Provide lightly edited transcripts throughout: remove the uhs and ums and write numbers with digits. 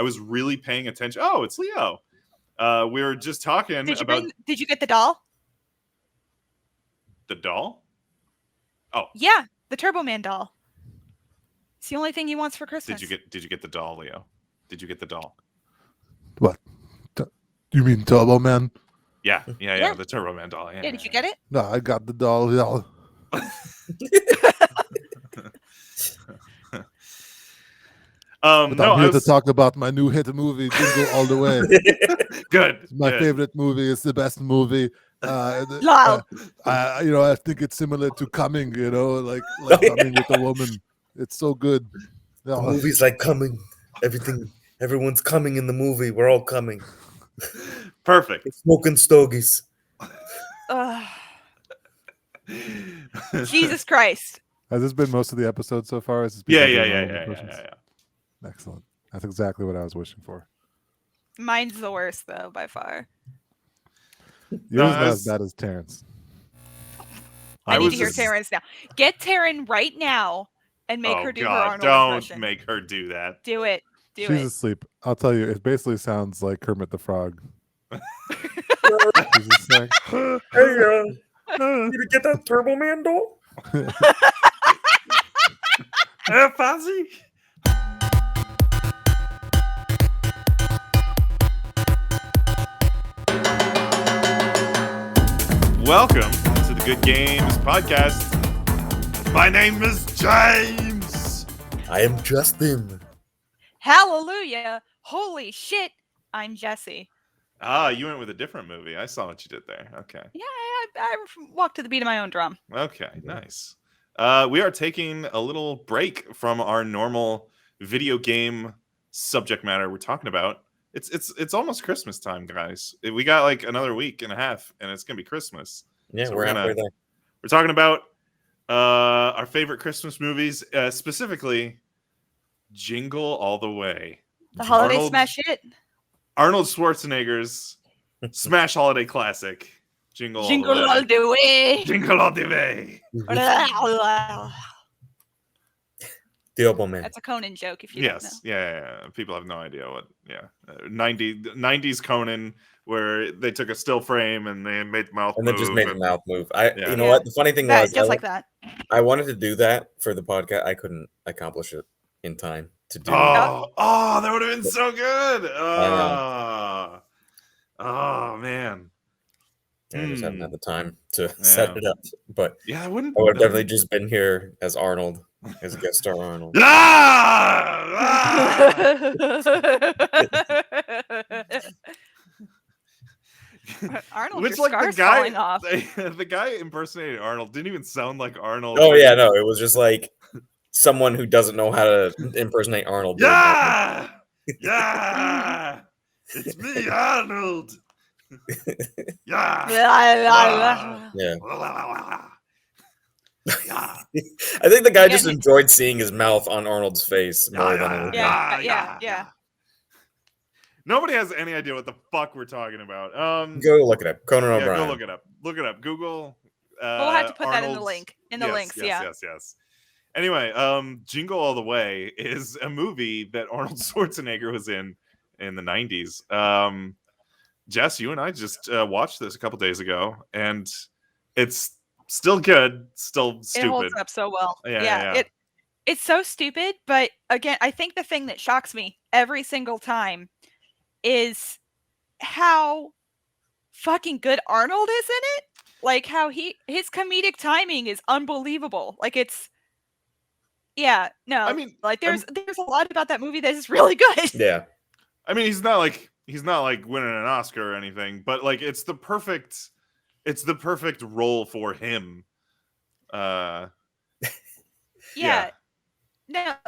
I was really paying attention. Oh, it's Leo. We were just talking about. Did you get the doll? The doll? Oh. Yeah, the Turbo Man doll. It's the only thing he wants for Christmas. Did you get the doll, Leo? Did you get the doll? What? You mean Turbo Man? Yeah, the Turbo Man doll. Yeah, did you get it? No, I got the doll. Yeah. But I'm here to talk about my new hit movie, Jingle All the Way. Good. It's my favorite movie. It's the best movie. I think it's similar to Coming, like Coming with a Woman. It's so good. The movie's like Coming. Everyone's coming in the movie. We're all coming. Perfect. It's smoking stogies. Jesus Christ. Has this been most of the episode so far? Yeah. Excellent. That's exactly what I was wishing for. Mine's the worst, though, by far. Yours not as bad as Terrence. I need to hear Terrence now. Get Taryn right now and make her do her Arnold impression. Don't make her do that. Do it. She's asleep. I'll tell you, it basically sounds like Kermit the Frog. She's just like, hey, did you get that Turbo Man doll? Fuzzy. Welcome to the Good Games podcast. My name is James. I am Justin. Hallelujah. Holy shit. I'm Jesse. You went with a different movie. I saw what you did there. Okay. Yeah, I walked to the beat of my own drum. Okay, nice. We are taking a little break from our normal video game subject matter we're talking about. It's almost Christmas time, guys. We got like another week and a half, and it's gonna be Christmas. Yeah, so we're halfway there. We're talking about our favorite Christmas movies, specifically Jingle All the Way. The holiday smash hit. Arnold Schwarzenegger's smash holiday classic, Jingle All the Way. Jingle All the Way. Turbo Man. That's a Conan joke if you don't know. Yeah. People have no idea what. 90s Conan, where they took a still frame and they made the mouth move. And then just made the mouth move. You know what? The funny thing was, just like that. I wanted to do that for the podcast. I couldn't accomplish it in time to do. That would have been so good. Man. I just haven't had the time to set it up. But I would have definitely just been here as Arnold, as guest star Arnold. Arnold, your scar's falling off. The guy impersonating Arnold didn't even sound like Arnold. Oh yeah, no, it was just like someone who doesn't know how to impersonate Arnold. Yeah, it's me, Arnold. Yeah. I think the guy just enjoyed seeing his mouth on Arnold's face more than anything. Yeah. Nobody has any idea what the fuck we're talking about. Go look it up. Conan O'Brien. Go look it up. Look it up. Google. We'll have to put that in the link. Links. Yes. Anyway, Jingle All the Way is a movie that Arnold Schwarzenegger was in the 90s. Jess, you and I just watched this a couple days ago, and it's still good, still stupid. It holds up so well. Yeah. It's so stupid, but again, I think the thing that shocks me every single time is how fucking good Arnold is in it. Like how his comedic timing is unbelievable. Like it's I mean, like there's a lot about that movie that is really good. Yeah. I mean, he's not like winning an Oscar or anything, but like it's the perfect role for him. No,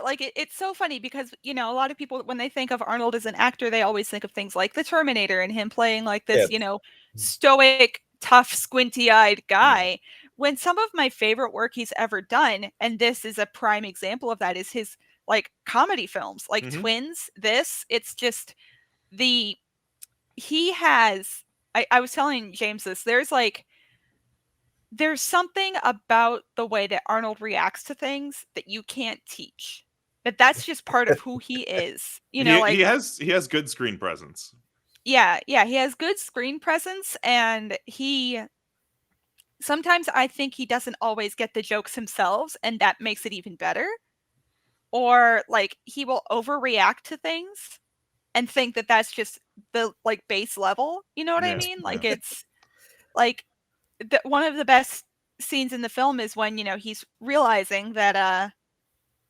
like it's so funny because, a lot of people, when they think of Arnold as an actor, they always think of things like The Terminator and him playing like this, stoic, tough, squinty-eyed guy. Yeah. When some of my favorite work he's ever done, and this is a prime example of that, is his like comedy films, like Twins. It's just I was telling James this, there's something about the way that Arnold reacts to things that you can't teach. But that's just part of who he is. You he, know, like he has good screen presence. yeah, he has good screen presence, and sometimes I think he doesn't always get the jokes himself, and that makes it even better. Or like he will overreact to things and think that that's just the like base level. You know what I Yeah, mean? Like yeah. it's like one of the best scenes in the film is when he's realizing that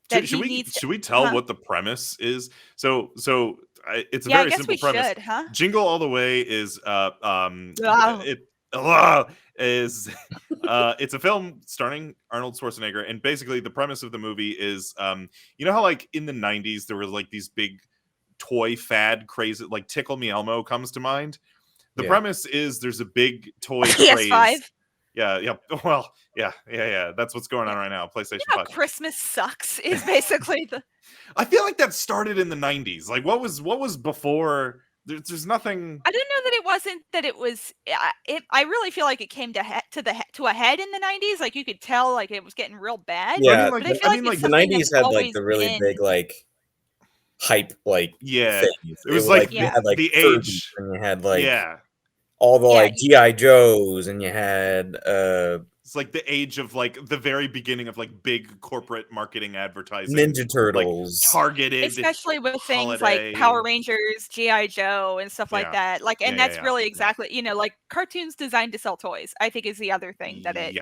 that he needs to. Should we tell Huh? what the premise is? So it's a Yeah, I very guess simple we premise. should, huh? Jingle All the Way is Ugh. it is it's a film starring Arnold Schwarzenegger, and basically the premise of the movie is you know how like in the 90s there was like these big toy fad craze, like Tickle Me Elmo comes to mind. The premise is there's a big toy craze. PS5. Yeah. Well, yeah. That's what's going on right now. PlayStation 5. Christmas sucks is basically the. I feel like that started in the 90s. Like what was before? There's nothing. I didn't know that it wasn't that it was. I really feel like it came to a head in the 90s. Like you could tell, like it was getting real bad. Yeah, but I feel like it's the something 90s that's had like always the really been. big like hype things. It was like you had like the Furbies, age, and you had like yeah. all the like GI Joes, and you had it's like the age of like the very beginning of like big corporate marketing advertising, Ninja Turtles, like targeted, especially with things holiday. like Power Rangers, GI Joe, and stuff like that. Like, and that's really exactly like cartoons designed to sell toys. I think is the other thing that it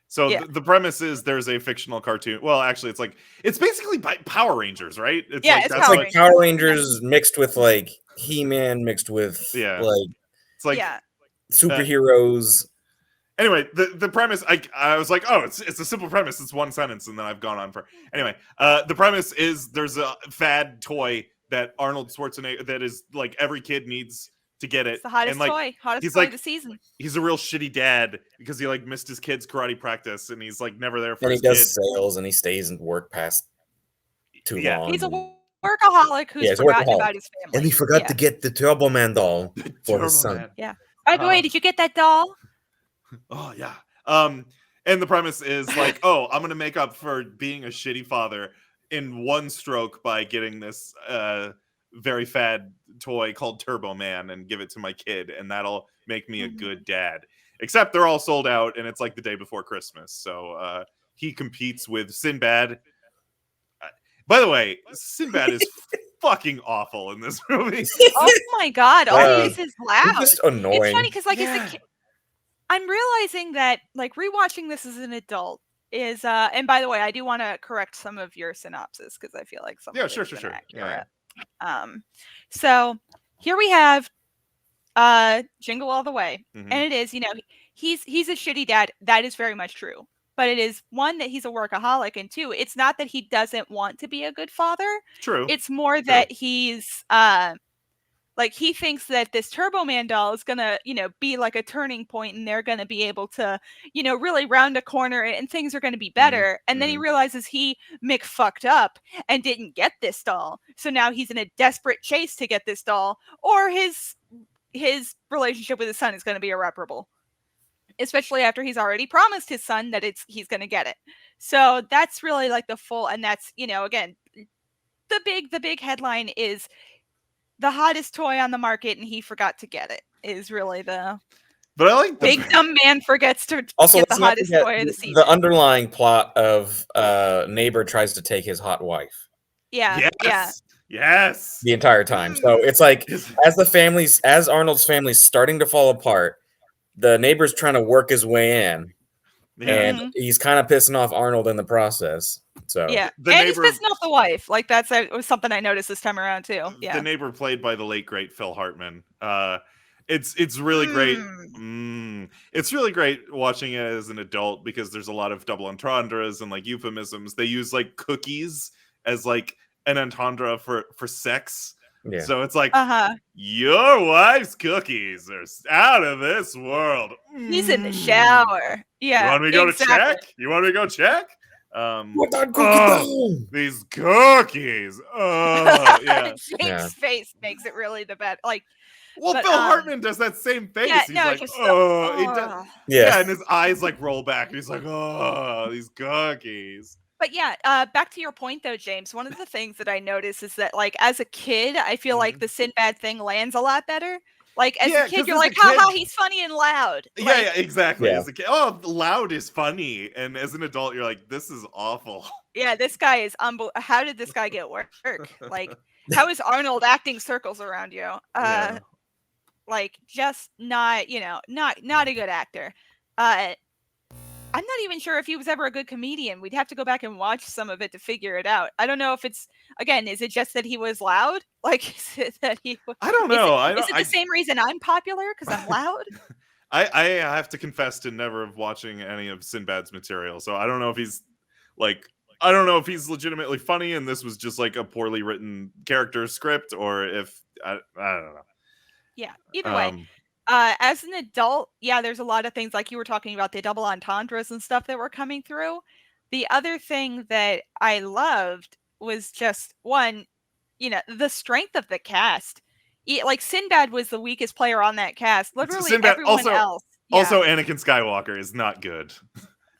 So the premise is there's a fictional cartoon. Well, actually, it's basically Power Rangers, right? It's like Power Rangers mixed with like He-Man mixed with like it's like superheroes. Anyway, the premise, I was like, oh, it's a simple premise. It's one sentence, and then I've gone on for anyway. The premise is there's a fad toy that Arnold Schwarzenegger that is like every kid needs to get it. It's the hottest and, like, toy, hottest he's toy like, of the season. He's a real shitty dad because he like missed his kid's karate practice, and he's like never there for and his he does kid. sales, and he stays in work past too long. He's a workaholic who's forgotten about his family, and he forgot to get the Turbo Man doll for his son. Man. Yeah. By the way, did you get that doll? Oh yeah. And the premise is like, oh, I'm gonna make up for being a shitty father in one stroke by getting this very fad toy called Turbo Man and give it to my kid, and that'll make me a good dad. Except they're all sold out, and it's like the day before Christmas. So he competes with Sinbad. By the way, Sinbad is fucking awful in this movie. Oh my god! All he is loud. He's just annoying. It's funny because like as a kid, I'm realizing that like rewatching this as an adult is and by the way, I do want to correct some of your synopsis because I feel like some sure. Accurate. So here we have Jingle All the Way, and it is he's a shitty dad. That is very much true. But it is one that he's a workaholic, and two, it's not that he doesn't want to be a good father. True. It's more that he's like he thinks that this Turbo Man doll is gonna, be like a turning point, and they're gonna be able to, really round a corner, and things are gonna be better. And then he realizes he fucked up and didn't get this doll, so now he's in a desperate chase to get this doll, or his relationship with his son is gonna be irreparable. Especially after he's already promised his son that he's going to get it. So that's really like the full, and that's, again, the big headline is the hottest toy on the market and he forgot to get it is really the But I like the big dumb man forgets to also get the hottest toy of the season. The underlying plot of neighbor tries to take his hot wife. Yeah. Yes. The entire time. So it's like as Arnold's family's starting to fall apart, the neighbor's trying to work his way in, and he's kind of pissing off Arnold in the process. So he's pissing off the wife. Like that's something I noticed this time around too. Yeah, the neighbor played by the late great Phil Hartman. It's really great. It's really great watching it as an adult because there's a lot of double entendres and like euphemisms. They use like cookies as like an entendre for sex. Yeah. So it's like, your wife's cookies are out of this world. He's in the shower. Yeah. You want me to go to check? You want me to go check? These cookies. Yeah. Jake's face makes it really the bad. Like, Phil Hartman does that same face. Yeah, he's like, he does, and his eyes like roll back, and he's like, oh, these cookies. But yeah, back to your point though, James. One of the things that I notice is that, like, as a kid, I feel like the Sinbad thing lands a lot better. Like, as a kid, you're like, haha, he's funny and loud. Yeah, Like, yeah, exactly. Yeah. As a kid, oh, loud is funny, and as an adult, you're like, this is awful. yeah, this guy is how did this guy get work? Like, how is Arnold acting circles around you? Yeah. Like, just not, not a good actor. I'm not even sure if he was ever a good comedian. We'd have to go back and watch some of it to figure it out. I don't know if it's, again, is it just that he was loud? Like, is it that he? I don't know. Is it the same reason I'm popular because I'm loud? I have to confess to never watching any of Sinbad's material, so I don't know if he's like, I don't know if he's legitimately funny and this was just like a poorly written character script, or if I don't know. Yeah. Either way. As an adult, yeah, there's a lot of things like you were talking about, the double entendres and stuff that were coming through. The other thing that I loved was just one, the strength of the cast. Like Sinbad was the weakest player on that cast. Literally Sinbad, everyone else. Yeah. Also, Anakin Skywalker is not good.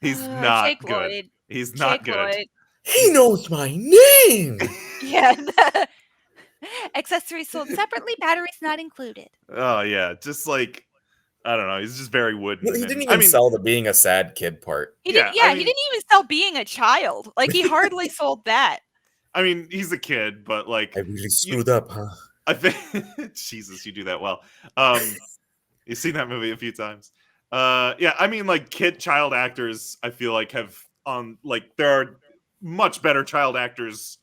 He's not Jake good. Lloyd. He's not Jake good. Lloyd. He knows my name. Yeah. Accessories sold separately, batteries not included. Oh yeah, just like, I don't know. He's just very wooden. He didn't even sell the being a sad kid part. He didn't. Yeah, he didn't even sell being a child. Like, he hardly sold that. I mean, he's a kid, but like, I really screwed up, huh? I think Jesus, you do that well. You've seen that movie a few times. Yeah, I mean, like, child actors, I feel like there are much better child actors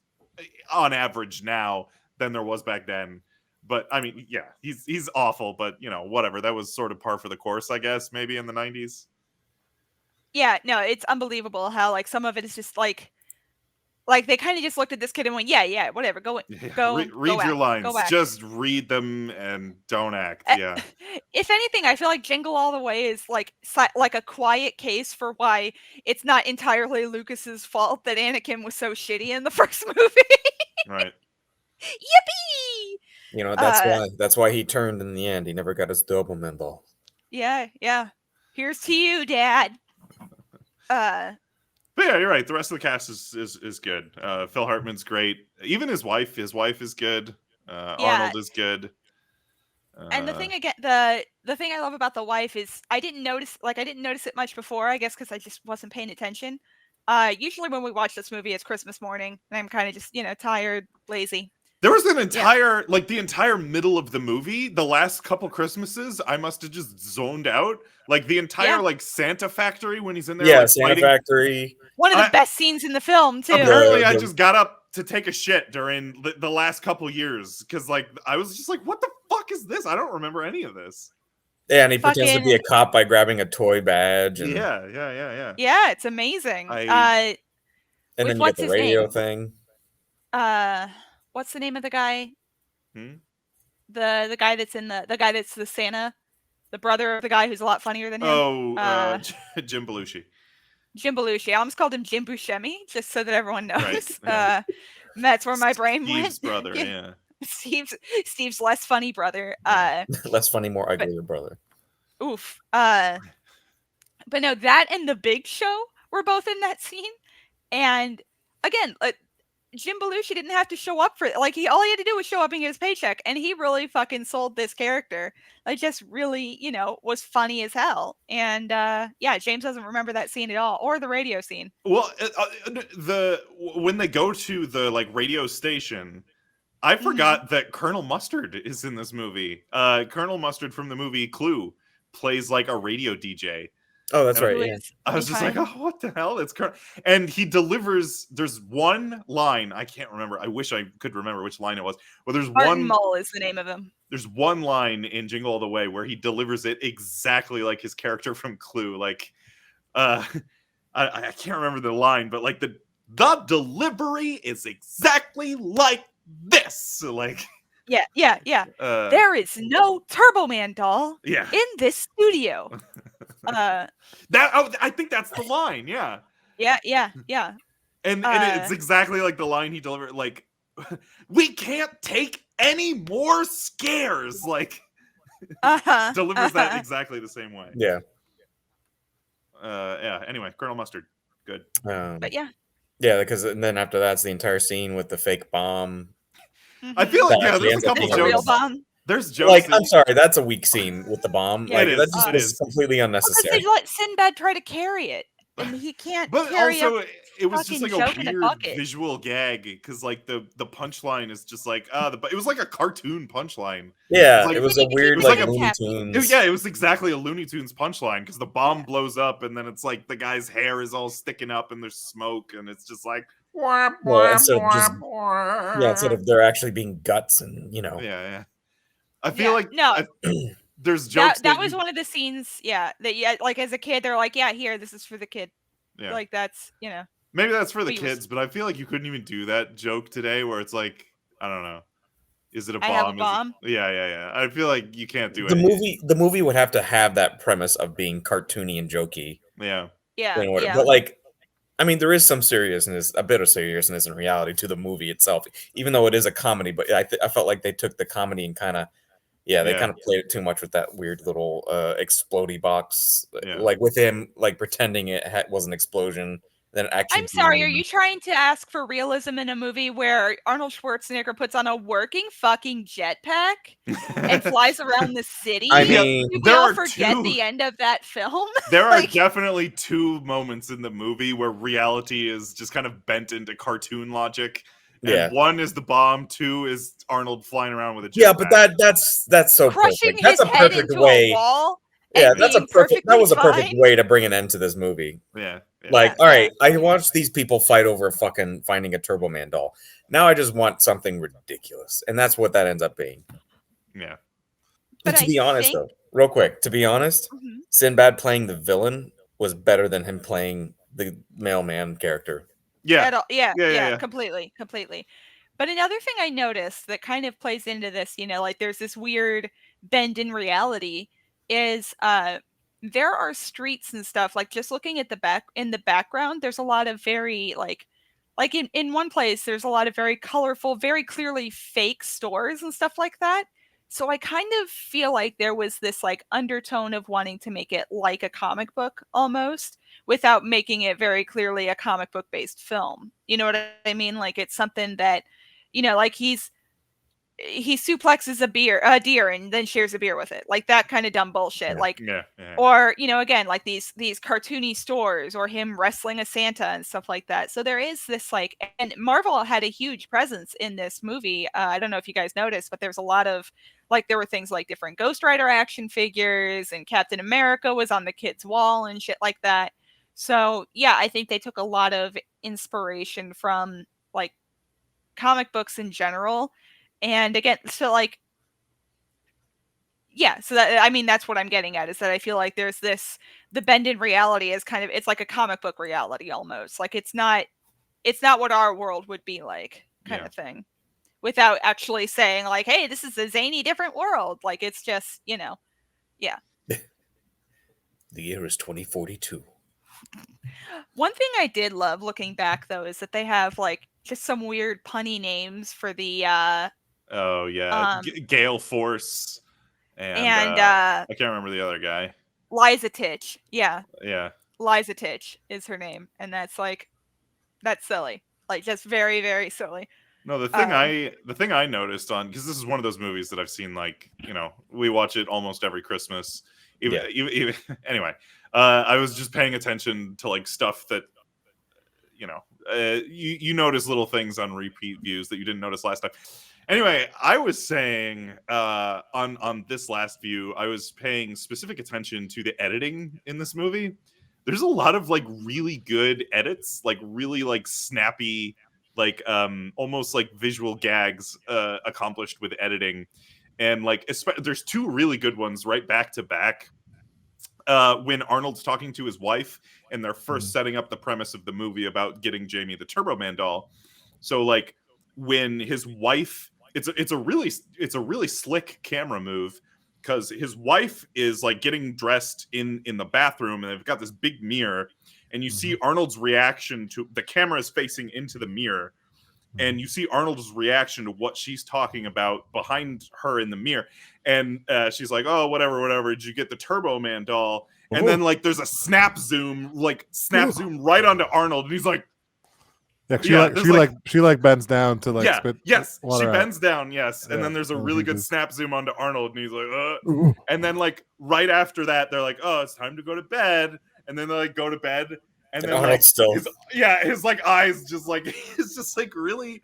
on average now than there was back then. But I mean, yeah, he's awful, but whatever. That was sort of par for the course, I guess, maybe in the 90s. Yeah, no, it's unbelievable how, like, some of it is just like they kind of just looked at this kid and went, yeah, whatever, go read your lines, just read them and don't act. Yeah. If anything, I feel like Jingle All the Way is like a quiet case for why it's not entirely Lucas's fault that Anakin was so shitty in the first movie. Right. Yippee! That's why he turned in the end. He never got his Doberman ball. Yeah. Here's to you, Dad. But yeah, you're right. The rest of the cast is good. Phil Hartman's great. Even his wife is good. Arnold is good. And the thing the thing I love about the wife is I didn't notice it much before, I guess because I just wasn't paying attention. Usually when we watch this movie, it's Christmas morning, and I'm kind of just tired, lazy. There was an entire the entire middle of the movie, the last couple Christmases, I must have just zoned out. Like the entire Santa factory when he's in there. Yeah, Santa factory. One of the best scenes in the film too. Apparently, I just got up to take a shit during the last couple years because I was just like, what the fuck is this? I don't remember any of this. Yeah, and he pretends to be a cop by grabbing a toy badge. And... Yeah. Yeah, it's amazing. And then you get the radio thing. What's the name of the guy? The guy that's the guy that's the Santa, the brother of the guy who's a lot funnier than him. Oh, Jim Belushi. Jim Belushi. I almost called him Jim Buscemi, just so that everyone knows. Right, yeah. That's where my brain went. Steve's brother, yeah. Steve's less funny brother. Less funny, more uglier brother. Oof. But no, that and The Big Show were both in that scene. And again, Jim Belushi didn't have to show up for all he had to do was show up and get his paycheck, and he really fucking sold this character. Like, just really, was funny as hell. And James doesn't remember that scene at all, or the radio scene. Well, when they go to the radio station, I forgot that Colonel Mustard is in this movie. Colonel Mustard from the movie Clue plays like a radio DJ. Oh, that's right. Yeah. I was just like, oh, what the hell? It's and he delivers. There's one line I can't remember. I wish I could remember which line it was. Well, there's Martin Mull is the name of him. There's one line in Jingle All the Way where he delivers it exactly like his character from Clue. Like, I can't remember the line, but like the delivery is exactly like this. So like. Yeah. There is no Turbo Man doll in this studio. I think that's the line. Yeah. And it's exactly like the line he delivered. Like, we can't take any more scares. Like, delivers that exactly the same way. Yeah. Anyway, Colonel Mustard, good. But yeah. Yeah, because and then after that's the entire scene with the fake bomb. I feel like That there's a ends up couple being a real jokes. bomb. There's jokes. Like, I'm sorry, that's a weak scene with the bomb. Yeah, Like, it that is. just It was is. completely Because unnecessary. they let Sinbad try to carry it, and he can't But carry also, a it was just fucking like a joke in a weird bucket. visual gag because like the punchline is just like it was like a cartoon punchline. Yeah, like- it was a weird it was like like a- Looney happy. Tunes. Yeah, it was exactly a Looney Tunes punchline because the bomb blows up and then it's like the guy's hair is all sticking up and there's smoke and it's just like Well, instead of there actually being guts and yeah. I feel like no. there's jokes that was one of the scenes, that like as a kid they're like, yeah, here, this is for the kid. Yeah. Like that's maybe that's for the But he was- kids, but I feel like you couldn't even do that joke today where it's like, I don't know. Is it a bomb? I have a Is it- bomb. Yeah. I feel like you can't do the it. the movie would have to have that premise of being cartoony and jokey. Yeah. But like, I mean, there is some seriousness, a bit of seriousness in reality to the movie itself, even though it is a comedy. But I felt like they took the comedy and kind of, they kind of played it too much with that weird little explodey box, like with him like pretending it was an explosion. Then actually, I'm sorry, are you trying to ask for realism in a movie where Arnold Schwarzenegger puts on a working fucking jetpack and flies around the city? I mean, Did we all forget the end of that film? There are definitely two moments in the movie where reality is just kind of bent into cartoon logic. And one is the bomb, two is Arnold flying around with a jetpack. Yeah, but that's so crushing perfect. That's his a head perfect into way. a wall. Yeah, that's a perfect. That was a perfect fine. way to bring an end to this movie. Yeah. Like, all right, I watched these people fight over fucking finding a Turbo Man doll. Now I just want something ridiculous, and that's what that ends up being. Yeah. But to be honest, though, real quick, to be honest, Sinbad playing the villain was better than him playing the mailman character. Yeah. Yeah, completely. But another thing I noticed that kind of plays into this, like there's this weird bend in reality is there are streets and stuff, like just looking at the background, there's a lot of very like in one place there's a lot of very colorful, very clearly fake stores and stuff like that. So I kind of feel like there was this like undertone of wanting to make it like a comic book almost, without making it very clearly a comic book based film. You know what I mean? Like it's something that, like he suplexes a deer and then shares a beer with it. Like that kind of dumb bullshit. Or, again, like these cartoony stores or him wrestling a Santa and stuff like that. So there is this and Marvel had a huge presence in this movie. I don't know if you guys noticed, but there's a lot of there were things like different Ghost Rider action figures and Captain America was on the kids' wall and shit like that. So yeah, I think they took a lot of inspiration from comic books in general. And again, so so that, I mean, that's what I'm getting at, is that I feel like there's the bend in reality is kind of, it's like a comic book reality almost. Like it's not what our world would be like kind of thing, without actually saying like, hey, this is a zany different world. Like it's just, yeah. The year is 2042. One thing I did love looking back though is that they have just some weird punny names for the Gale Force and I can't remember the other guy. Liza Titch. Yeah. Liza Titch is her name, and that's silly. Just very, very silly. No, the thing I noticed on, because this is one of those movies that I've seen, we watch it almost every Christmas. Even anyway, I was just paying attention to stuff that you notice little things on repeat views that you didn't notice last time. Anyway, I was saying on this last view, I was paying specific attention to the editing in this movie. There's a lot of really good edits, really snappy, almost visual gags accomplished with editing. And there's two really good ones right back to back. When Arnold's talking to his wife and they're first setting up the premise of the movie about getting Jamie the Turbo Man doll. So when his wife, it's a really slick camera move, because his wife is getting dressed in the bathroom and they've got this big mirror and you see Arnold's reaction to the camera is facing into the mirror. And you see Arnold's reaction to what she's talking about behind her in the mirror. And she's like, oh, whatever. Did you get the Turbo Man doll? And then there's a snap zoom right onto Arnold. And he's like, She bends down to like spit. Yes, she water out. bends down. Yes, and Yeah, then there's a and really he good just- snap zoom onto Arnold, and he's like, Ooh. and then like right after that, they're like, oh, it's time to go to bed, and then they like go to bed, and then Arnold like still his like eyes just like it's just like really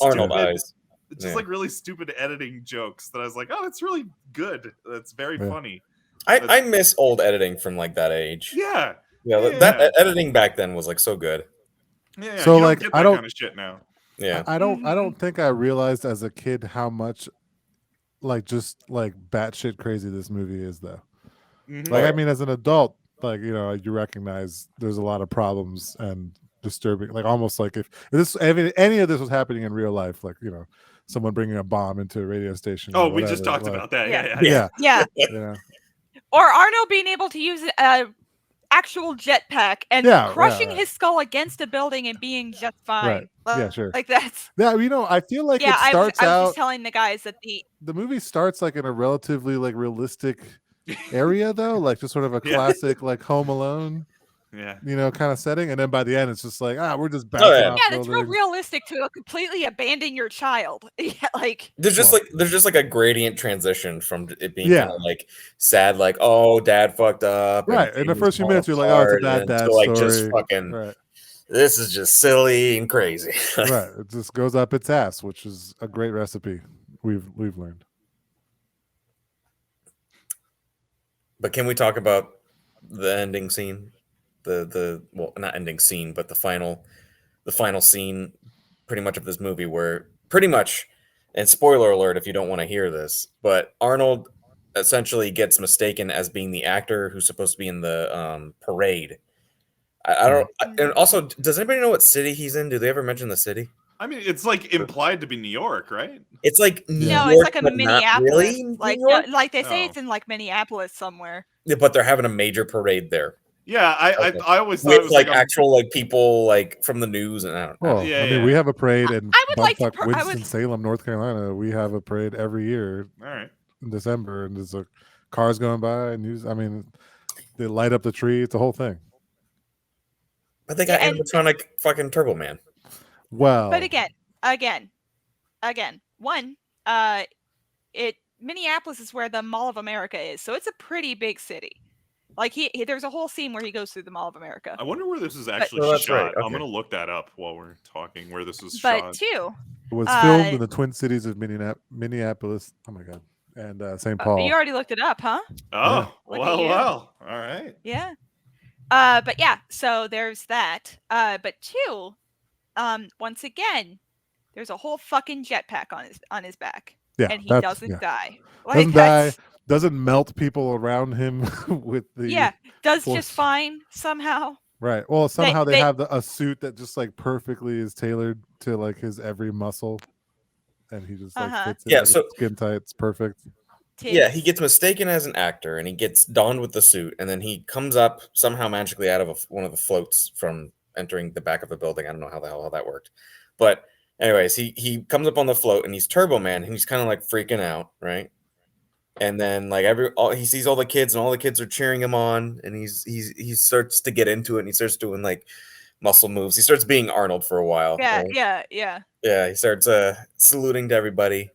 Arnold stupid, eyes. just like really stupid editing jokes that I was like, oh, that's really good. That's very funny. I miss old editing from like that age. Yeah. That editing back then was like so good. Yeah, So, you like, don't get I that don't- kind of shit now. Yeah. I don't think I realized as a kid how much like just like batshit crazy this movie is though. Like, I mean, as an adult, like, you know, you recognize there's a lot of problems and disturbing, like almost like if any of this was happening in real life, like, you know, someone bringing a bomb into a radio station. Oh, or we just whatever, talked like, about that. Yeah. Yeah. Or Arnold being able to use a actual jetpack and crushing his skull against a building and being just fine. Right. Yeah, sure. Like that's. Yeah, you know, I feel like it I starts was out. just telling the guys that the movie starts like in a relatively like realistic area though, like just sort of a classic like Home Alone, you know, kind of setting, and then by the end it's just like we're just bouncing off that's real realistic to completely abandon your child. Like there's just like a gradient transition from it being kind of like sad, like, oh, dad fucked up, right, in the first few minutes you're like, oh, it's a bad dad to, like, story, just fucking right. This is just silly and crazy. Right, it just goes up its ass, which is a great recipe we've learned. But can we talk about the ending scene? The well, not ending scene, but the final scene pretty much of this movie, where pretty much, and spoiler alert if you don't want to hear this, but Arnold essentially gets mistaken as being the actor who's supposed to be in the parade. I don't. And also, does anybody know what city he's in? Do they ever mention the city? I mean, it's like implied to be New York, right? It's like no, it's like a but not Minneapolis. really like New York? like they say it's in like Minneapolis somewhere. Yeah, but they're having a major parade there. Yeah, I always thought With it was like like actual like people like from the news, and I don't know. Well, I mean, we have a parade in I would like to Winston-Salem, North Carolina. We have a parade every year. All right. In December, and there's cars going by, and I mean, they light up the tree. It's a whole thing. But they got animatronic fucking Turbo Man. Well, but again, one, Minneapolis is where the Mall of America is, so it's a pretty big city. Like there's a whole scene where he goes through the Mall of America. I wonder where this is actually shot. Right. Okay. I'm gonna look that up while we're talking. Where this was shot. But two, it was filmed in the Twin Cities of Minneapolis. Oh my god, and St. Paul. You already looked it up, huh? Oh, yeah. Well. All right. Yeah. But yeah, so there's that. But two, once again, there's a whole fucking jetpack on his back. Yeah, and he doesn't die. Like, doesn't die. Doesn't melt people around him with the does force. Just fine somehow. Right. Well, somehow they have a suit that just like perfectly is tailored to like his every muscle, and he just like fits it. Yeah, like so skin tight. It's perfect. Yeah, he gets mistaken as an actor, and he gets donned with the suit, and then he comes up somehow magically out of one of the floats from entering the back of the building. I don't know how the hell that worked, but anyways, he comes up on the float, and he's Turbo Man, and he's kind of like freaking out, right? And then like he sees all the kids, and all the kids are cheering him on, and he starts to get into it, and he starts doing like muscle moves. He starts being Arnold for a while. Yeah, right? yeah. Yeah, he starts saluting to everybody,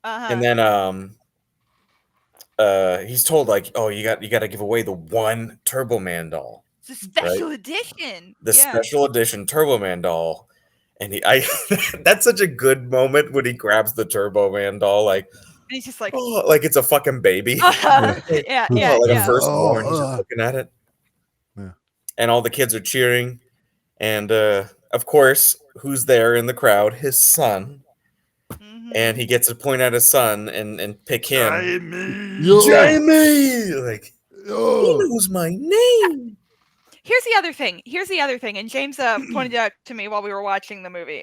and then he's told like, oh, you got to give away the one Turbo Man doll. It's a special edition. The special edition Turbo Man doll, and that's such a good moment when he grabs the Turbo Man doll, like. And he's just like, oh, like it's a fucking baby. Yeah. Like a firstborn. He's just looking at it. Yeah. And all the kids are cheering. And of course, who's there in the crowd? His son. Mm-hmm. And he gets to point at his son and pick him. Jamie! Like, he knows my name. Here's the other thing. And James pointed out to me while we were watching the movie.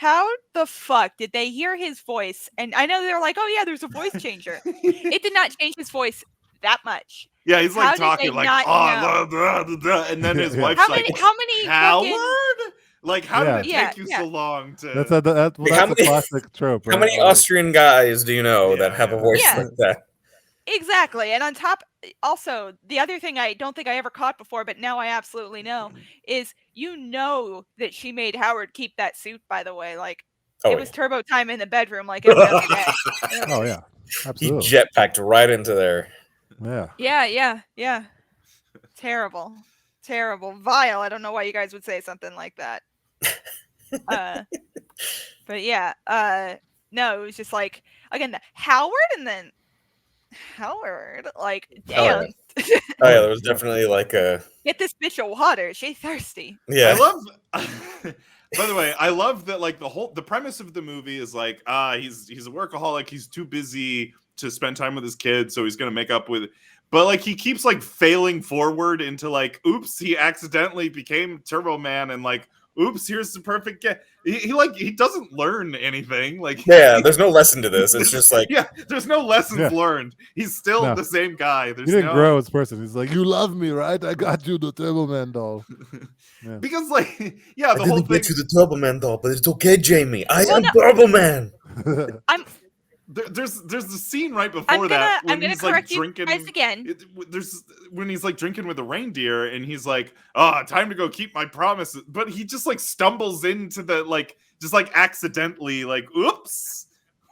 How the fuck did they hear his voice? And I know they're like, oh yeah, there's a voice changer. It did not change his voice that much. Yeah, he's like talking like, and then his wife's how many Howard? Like, how did it take you so long to... That's a classic trope. How many Austrian guys do you know that have a voice like that? Exactly. And on top, also, the other thing I don't think I ever caught before, but now I absolutely know, is that she made Howard keep that suit, by the way. Like, it was turbo time in the bedroom like every other day. Oh, yeah. Absolutely. He jetpacked right into there. Yeah. Yeah. Terrible. Vile. I don't know why you guys would say something like that. But yeah, no, it was just like, again, Howard and then Howard, like, damn. Oh yeah, there was definitely like a get this bitch a water. She thirsty. Yeah. I love. By the way, I love that. Like the premise of the movie is like, he's a workaholic. He's too busy to spend time with his kids, so he's gonna make up with. But like he keeps like failing forward into like, oops, he accidentally became Turbo Man, and like, oops, here's the perfect get. He doesn't learn anything. Like there's no lesson to this. It's just like there's no lessons learned. He's still the same guy. He didn't grow as a person. He's like, you love me, right? I got you the Turbo Man doll. Because like the I whole didn't thing. get you the Turbo Man doll, but it's okay, Jamie. I am Turbo Man. There's the scene right before that when he's like drinking. Again. There's when he's like drinking with the reindeer, and he's like, "Oh, time to go keep my promises." But he just like stumbles into the just accidentally, like, "Oops!"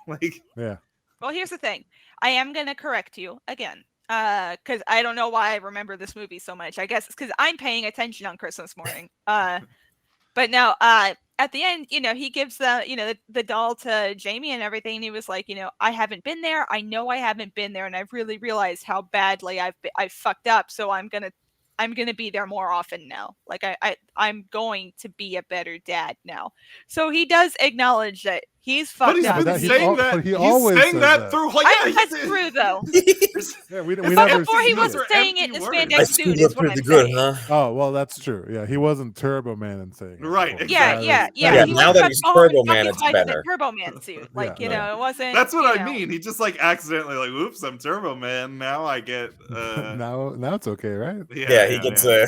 Like, yeah. Well, here's the thing. I am gonna correct you again, because I don't know why I remember this movie so much. I guess it's because I'm paying attention on Christmas morning. But no, at the end, he gives the doll to Jamie and everything. And he was like, I haven't been there. I know I haven't been there, and I've really realized how badly I've fucked up. So I'm gonna be there more often now. Like I'm going to be a better dad now. So he does acknowledge that he's fucked up. But he's been saying that. He always saying that through. That's true though. we never before he wasn't saying it in the spandex suit. Is what I'm good, saying. huh? Oh well, that's true. Yeah, he wasn't Turbo Man and saying it. Right. Exactly. Yeah. Now that he's Turbo Man, it's better. Turbo Man suit, like it wasn't. That's what I mean. He just like accidentally like, oops, I'm Turbo Man. Now I get. Now it's okay, right? Yeah, he gets a.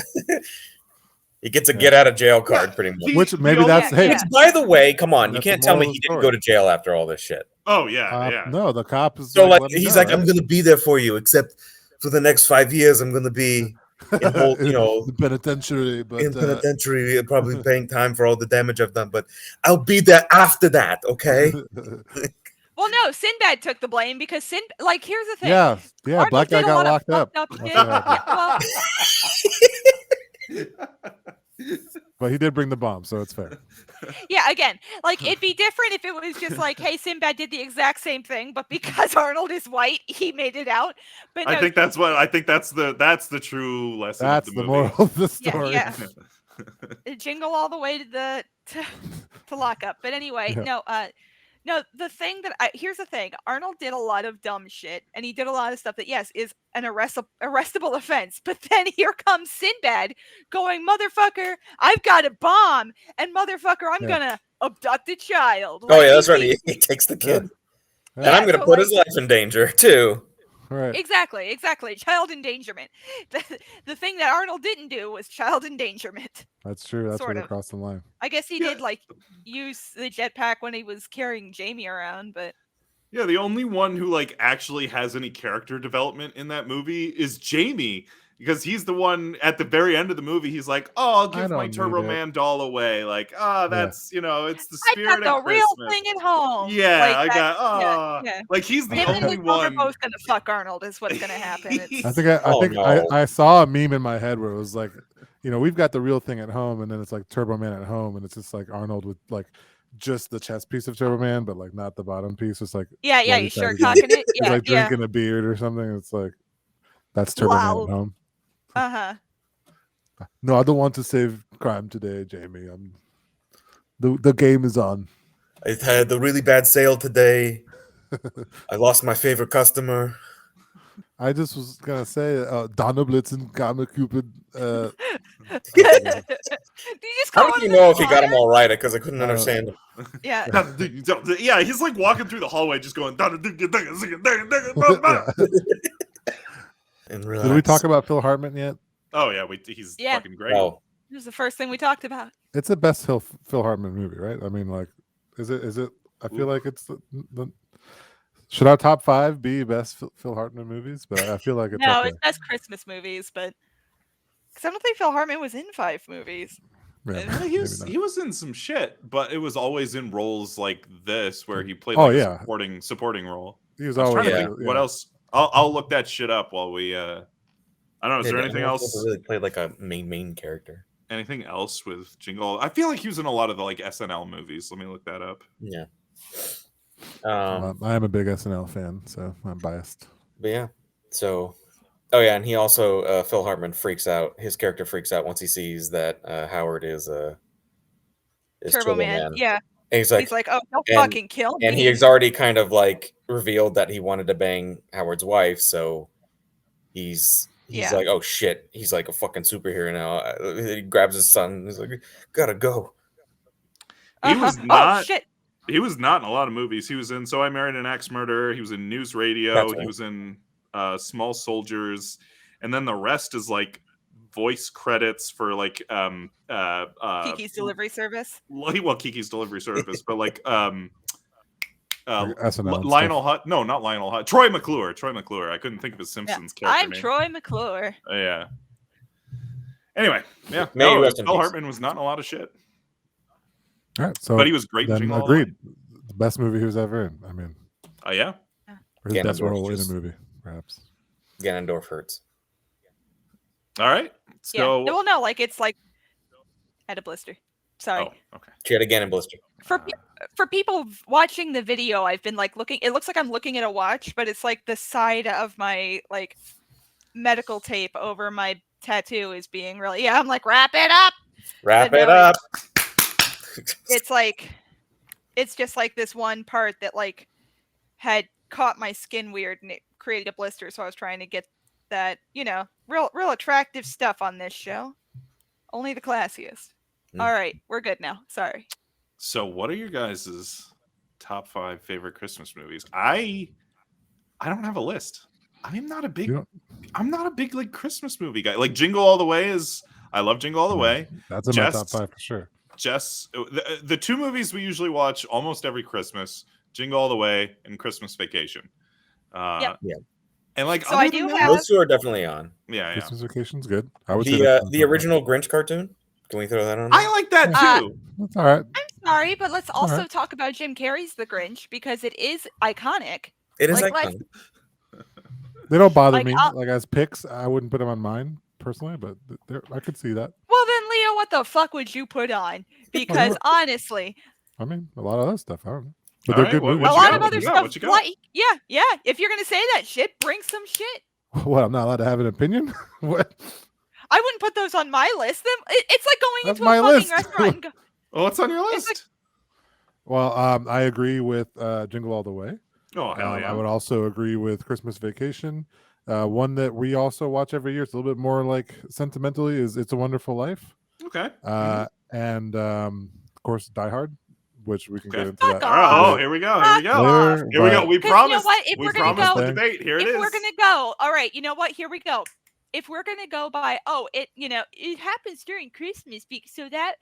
He gets a get out of jail card, pretty much. Which maybe that's hey. Which, by the way, come on, you That's can't the tell me moral he of the didn't story. go to jail after all this shit. Oh yeah. No, the cop is so like let him he's go, like, right? I'm gonna be there for you, except for the next 5 years, I'm gonna be in whole, the penitentiary, but in penitentiary, probably paying time for all the damage I've done. But I'll be there after that, okay? Well, no, Sinbad took the blame because here's the thing. Yeah, Arnold black guy did a got lot of locked up. fucked That's shit. what But he did bring the bomb, so it's fair. Yeah, again, it'd be different if it was just like, hey, Sinbad did the exact same thing, but because Arnold is white, he made it out. But no, I think that's the true lesson. That's of the the movie. moral of the story. Yeah. Jingle all the way to lock up. But anyway, no, the thing that here's the thing. Arnold did a lot of dumb shit, and he did a lot of stuff that, yes, is an arrestable offense. But then here comes Sinbad going, motherfucker, I've got a bomb, and motherfucker, I'm gonna abduct a child. Oh yeah, that's right. He takes the kid, and I'm gonna put his life in danger too. Right. Exactly. Child endangerment. The thing that Arnold didn't do was child endangerment. That's true. That's where they crossed the line. I guess he did use the jetpack when he was carrying Jamie around, but yeah, the only one who actually has any character development in that movie is Jamie, because he's the one at the very end of the movie. He's like, "Oh, I'll give my Turbo Man doll away." Like, that's it's the spirit I got of the real Christmas. thing at home. Yeah, I got. Like he's the Him only and Both one. are both gonna fuck Arnold. Is what's gonna happen. I saw a meme in my head where it was like, we've got the real thing at home, and then it's like Turbo Man at home, and it's just like Arnold with just the chest piece of Turbo Man, but not the bottom piece. It's like you sure cocking it. Yeah, he's drinking a beard or something. It's like that's Turbo Man at home. No, I don't want to save crime today, Jamie. The game is on. I had a really bad sale today. I lost my favorite customer. I just was gonna say Donnerblitzen, Karma Cupid. Did you just How do you know if he got them all right? Because I couldn't understand him. Yeah. Yeah, he's walking through the hallway just going. And did we talk about Phil Hartman yet? Oh yeah, he's fucking great. Oh. This was the first thing we talked about. It's the best Phil Hartman movie, right? I mean, is it? I feel like it's the Should our top 5 be best Phil Hartman movies? But I feel like it's no, up it's best Christmas movies, but because I don't think Phil Hartman was in 5 movies. Yeah, he was in some shit, but it was always in roles like this where he played a supporting role. He was always trying to think what else. I'll look that shit up while we. I don't know. Is there anything else? Really played like a main character. Anything else with Jingle? I feel like he was in a lot of the like SNL movies. Let me look that up. Yeah. I am a big SNL fan, so I'm biased. But yeah, so and he also Phil Hartman freaks out. His character freaks out once he sees that Howard is Turbo Man. Yeah, and he's like, oh, don't fucking kill me. And he has already kind of like revealed that he wanted to bang Howard's wife, so he's like, oh shit, he's like a fucking superhero now. He grabs his son and he's like, gotta go. He was not. Oh, shit. He was not in a lot of movies. He was in So I Married an Axe Murderer. He was in News Radio. He was in Small Soldiers, and then the rest is like voice credits for like Kiki's Delivery Service. Well, Kiki's Delivery Service, but like Lionel Hutz. No, not Lionel Hutz. Troy McClure. I couldn't think of his Simpsons character name. I'm Troy McClure. Yeah. Anyway, Phil Hartman was not in a lot of shit. All right, so but he was great. Then agreed. The best movie he was ever in. I mean, yeah. Or his best role in a movie, perhaps. Ganondorf hurts. All right. So well, no, like it's like had a blister. Sorry. Oh, okay. She had a Ganon blister. For people watching the video, I've been like looking. It looks like I'm looking at a watch, but it's like the side of my like medical tape over my tattoo is being really. Yeah, I'm like wrap it up. Wrap it up. It's like, it's just like this one part that like had caught my skin weird and it created a blister. So I was trying to get that, real attractive stuff on this show. Only the classiest. All right, we're good now. Sorry. So what are your guys' top 5 favorite Christmas movies? I don't have a list. I'm not a big like Christmas movie guy. Like Jingle All the Way I love Jingle All the Way. That's in my top 5 for sure. Jess, the 2 movies we usually watch almost every Christmas, Jingle All the Way and Christmas Vacation. Yeah. And like, so I do have those 2 are definitely on. Yeah. Christmas Vacation's good. I would the original Grinch cartoon. Can we throw that on? I like that too. That's all right. I'm sorry, but let's also talk about Jim Carrey's The Grinch because it is iconic. It is iconic. They don't bother me. Like as picks, I wouldn't put them on mine personally, but I could see that. Well, then, Leo, what the fuck would you put on? Because honestly, I mean, a lot of other stuff. I don't know. But they're good movies. A lot of other stuff. Yeah. If you're gonna say that shit, bring some shit. What? I'm not allowed to have an opinion? What? I wouldn't put those on my list. It's like going into a fucking restaurant and go. Oh, what's on your list? Well, I agree with Jingle All the Way. Oh, hell yeah. I would also agree with Christmas Vacation. One that we also watch every year. It's a little bit more like sentimentally is It's a Wonderful Life. Okay. And of course Die Hard, which we can get into that. Oh, here we go. Here we go. We promised. You know what? If we're gonna go, the debate. Here it is. If we're gonna go, all right. You know what? Here we go. If we're gonna go by, it happens during Christmas, so that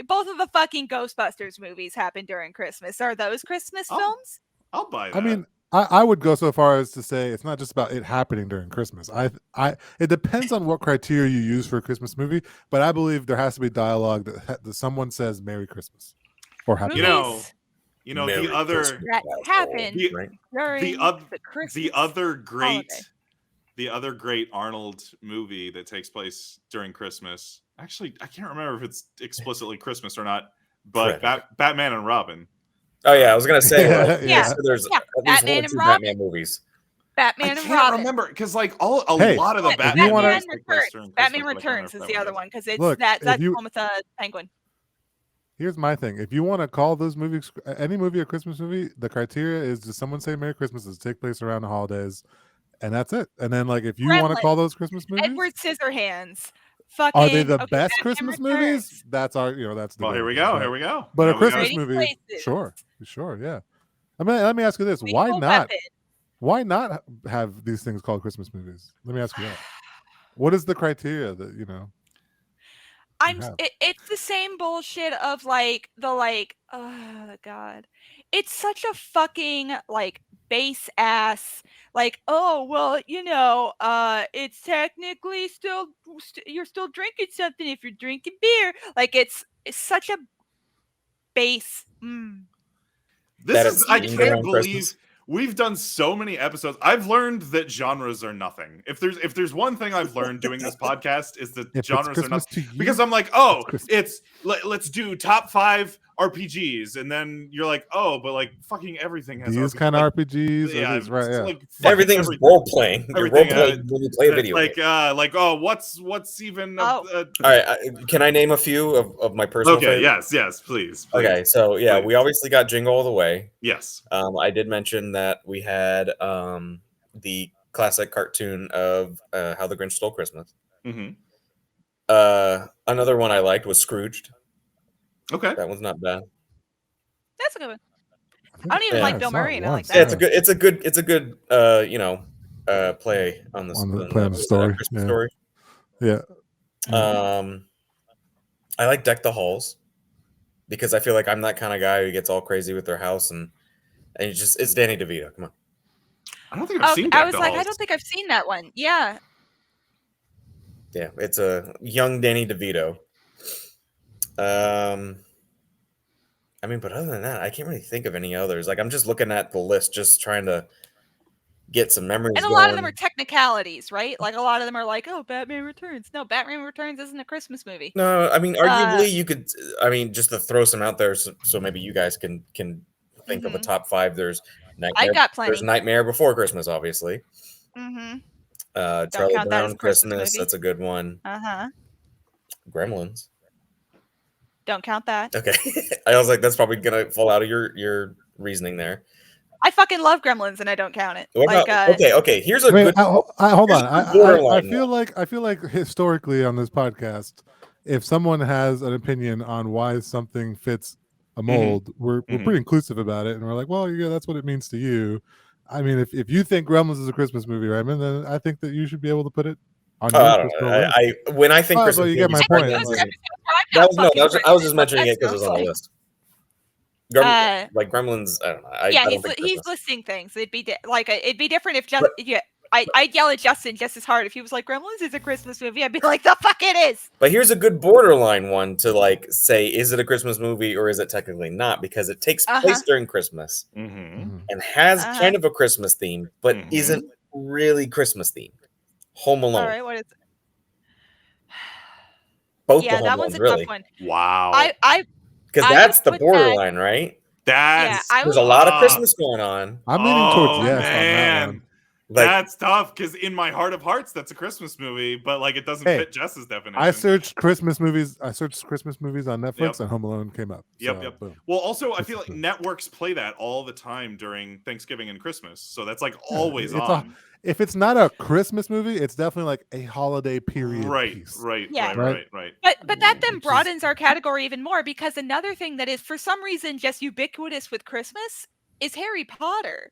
both of the fucking Ghostbusters movies happen during Christmas. Are those Christmas films? I'll buy that. I mean, I would go so far as to say it's not just about it happening during Christmas. It depends on what criteria you use for a Christmas movie, but I believe there has to be dialogue that someone says "Merry Christmas" or "Happy." The other that happened during the other great Arnold movie that takes place during Christmas. Actually, I can't remember if it's explicitly Christmas or not, but Batman and Robin. Oh yeah, I was gonna say. So there's at least one or 2 Batman movies. Batman and Robin. I can't remember because like a lot of the Batman Returns is the other one because it's that's the one with the penguin. Here's my thing: if you want to call those movies any movie a Christmas movie, the criteria is does someone say "Merry Christmas"? Does it take place around the holidays? And that's it. And then, like, if you want to call those Christmas movies, Edward Scissorhands. Are they the best Christmas movies? That's our, that's the. Well, here we go. But a Christmas movie, sure, yeah. I mean, let me ask you this: why not? Why not have these things called Christmas movies? Let me ask you that. What is the criteria that It's the same bullshit of oh God, it's such a fucking base ass, like, oh well, it's technically still you're still drinking something if you're drinking beer. Like it's such a base. I can't believe we've done so many episodes. I've learned that genres are nothing. If there's one thing I've learned doing this podcast is that genres are nothing. Because I'm like, let's do top 5 RPGs, and then you're like, oh, but like fucking everything has these kind of RPGs. Yeah, right. Yeah, like everything's role playing. Role playing when you play a video game. What's even? All right, can I name a few of my personal? Okay, favorites? yes, please. Okay, so yeah, we obviously got Jingle All the Way. Yes. I did mention that we had the classic cartoon of How the Grinch Stole Christmas. Mm-hmm. Another one I liked was Scrooged. Okay, that one's not bad. That's a good one. I don't even like Bill Murray, and I like that. Yeah, it's a good play on this story. Christmas story. Yeah. I like Deck the Halls because I feel like I'm that kind of guy who gets all crazy with their house, and it's Danny DeVito. Come on. I don't think I've seen Deck I was the like, Halls. I don't think I've seen that one. Yeah. Yeah, it's a young Danny DeVito. I mean, but other than that, I can't really think of any others. Like, I'm just looking at the list, just trying to get some memories. And a lot of them are technicalities, right? Like, a lot of them are like, oh, Batman Returns. No, Batman Returns isn't a Christmas movie. No, I mean, arguably, you could. I mean, just to throw some out there, so maybe you guys can think of a top 5. There's Nightmare. I got plenty. There's Nightmare Before Christmas, obviously. Mm-hmm. Charlie Brown Christmas. That's a good one. Gremlins. Don't count that. Okay. I was like, that's probably gonna fall out of your reasoning there. I fucking love Gremlins, and I don't count it. Okay. Here's a good. Hold on. I feel like historically on this podcast, if someone has an opinion on why something fits a mold, we're pretty inclusive about it, and we're like, well, yeah, that's what it means to you. I mean, if you think Gremlins is a Christmas movie, Raymond, then I think that you should be able to put it on your when I think Christmas, well, you get my point. I was just mentioning it because it was on the list. Like Gremlins, I don't know. He's listing things. It'd be different if just I'd yell at Justin just as hard if he was like, Gremlins is a Christmas movie. I'd be like, the fuck it is. But here's a good borderline one to like say, is it a Christmas movie or is it technically not? Because it takes place during Christmas and has kind of a Christmas theme, but isn't really Christmas themed. Home Alone. All right, what is it? Both that one's a tough one. Wow. Because that's the borderline, right? There's a lot of Christmas going on. I'm leaning towards yes on that one. Like, that's tough because in my heart of hearts, that's a Christmas movie, but like it doesn't fit Jess's definition. I searched Christmas movies on Netflix, and Home Alone came up. Yep. Well, also, I feel like networks play that all the time during Thanksgiving and Christmas, so that's like always on. If it's not a Christmas movie, it's definitely like a holiday period piece. Right. But that then broadens our category even more, because another thing that is for some reason just ubiquitous with Christmas is Harry Potter.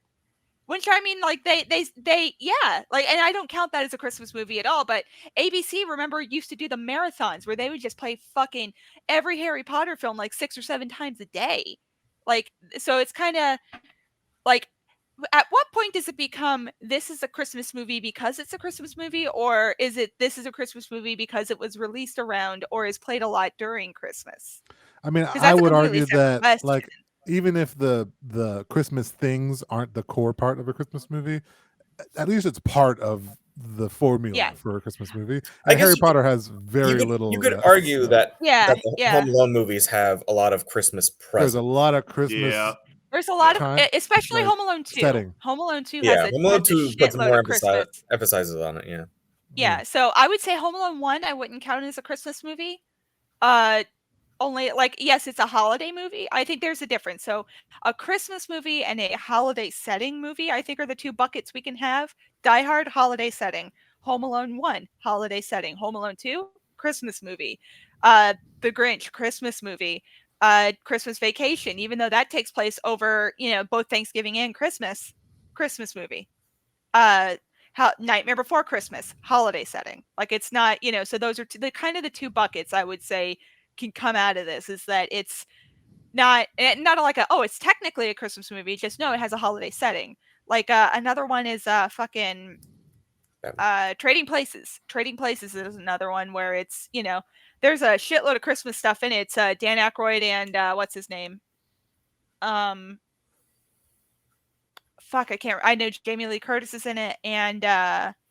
Which, I mean, like they like, and I don't count that as a Christmas movie at all, but ABC, remember, used to do the marathons where they would just play fucking every Harry Potter film like 6 or 7 times a day. Like, so it's kind of like, at what point does it become this is a Christmas movie because it's a Christmas movie, or is it this is a Christmas movie because it was released around or is played a lot during Christmas? I mean, I would argue that like, even if the Christmas things aren't the core part of a Christmas movie, at least it's part of the formula for a Christmas movie. And Harry Potter has very little. You could argue that the Home Alone movies have a lot of Christmas presence. There's a lot of Christmas. Yeah. There's a lot of, especially like, Home Alone 2. Setting. Home Alone 2 has Home Alone 2 puts more emphasizes on it. Yeah. Yeah. So I would say Home Alone 1, I wouldn't count as a Christmas movie. Only like, yes, it's a holiday movie. I think there's a difference. So a Christmas movie and a holiday setting movie, I think, are the 2 buckets we can have. Die Hard, holiday setting. Home Alone 1, holiday setting. Home Alone 2, Christmas movie. The Grinch, Christmas movie. Christmas Vacation, even though that takes place over, both Thanksgiving and Christmas movie. Nightmare Before Christmas, holiday setting. Like, it's not, so those are the kind of the 2 buckets I would say can come out of this, is that it's not like it's technically a Christmas movie, just no, it has a holiday setting. Like another one is fucking Trading Places. Trading Places is another one where it's, you know, there's a shitload of Christmas stuff in it. It's Dan Aykroyd and what's his name? Fuck, I know Jamie Lee Curtis is in it and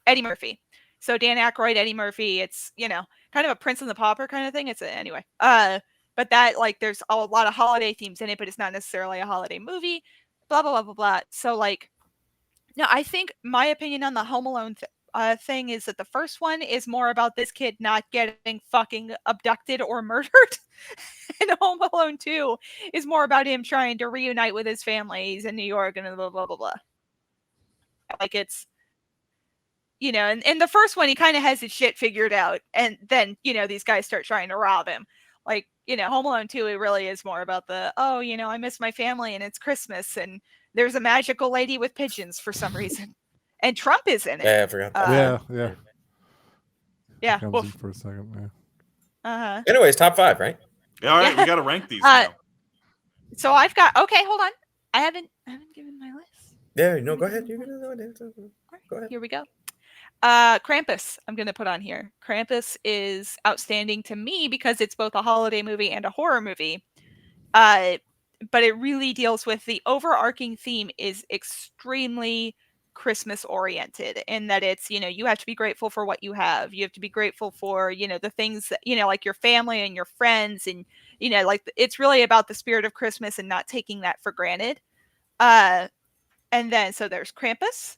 Eddie Murphy. So Dan Aykroyd, Eddie Murphy, it's, you know, kind of a Prince and the Pauper kind of thing. It's anyway. But that, like, there's a lot of holiday themes in it, but it's not necessarily a holiday movie. Blah blah blah blah blah. So like, no, I think my opinion on the Home Alone thing is that the first one is more about this kid not getting fucking abducted or murdered. And Home Alone 2 is more about him trying to reunite with his family. He's in New York and blah, blah, blah, blah. Like it's, you know, and the first one, he kind of has his shit figured out. And then, you know, these guys start trying to rob him. Like, you know, Home Alone 2, it really is more about the, oh, you know, I miss my family and it's Christmas and there's a magical lady with pigeons for some reason. And Trump is in it. Yeah, I forgot that. Yeah. Comes in for a second, Anyways, top 5, right? Yeah, all right, we got to rank these now. So I've got, okay, hold on. I haven't given my list. Yeah, no, go ahead. Go ahead. Here we go. Krampus, I'm going to put on here. Krampus is outstanding to me because it's both a holiday movie and a horror movie. But it really deals with the overarching theme is extremely Christmas oriented in that it's, you know, you have to be grateful for what you have. You have to be grateful for, you know, the things that, you know, like your family and your friends and, you know, like it's really about the spirit of Christmas and not taking that for granted. And then, so there's Krampus,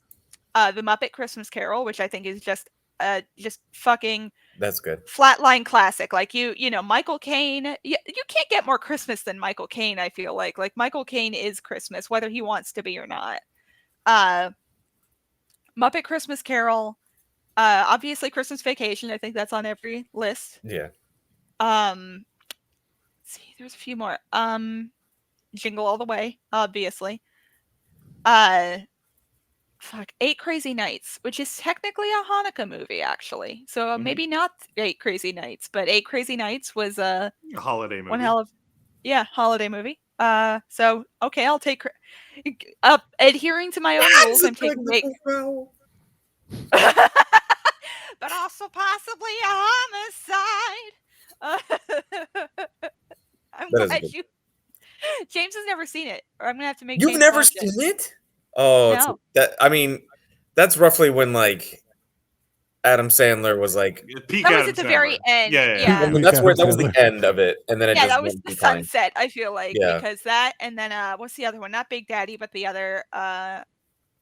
The Muppet Christmas Carol, which I think is just fucking that's good flatline classic. Like you know, Michael Caine, you can't get more Christmas than Michael Caine. I feel like Michael Caine is Christmas, whether he wants to be or not. Muppet Christmas Carol, obviously Christmas Vacation. I think that's on every list. Yeah. Let's see, there's a few more. Jingle All the Way, obviously. Fuck, 8 Crazy Nights, which is technically a Hanukkah movie, actually. So maybe not 8 Crazy Nights, but 8 Crazy Nights was a holiday movie. One hell of, holiday movie. So okay, I'll take adhering to my own rules. I'm taking 8. But also possibly a homicide. I'm glad you. James has never seen it, or I'm gonna have to make. You've never seen it? Oh, no. I mean, that's roughly when like Adam Sandler was like. That was at the very end. Yeah. I mean, that was the end of it, and then it just that was the sunset. I feel like because that, and then what's the other one? Not Big Daddy, but the other, the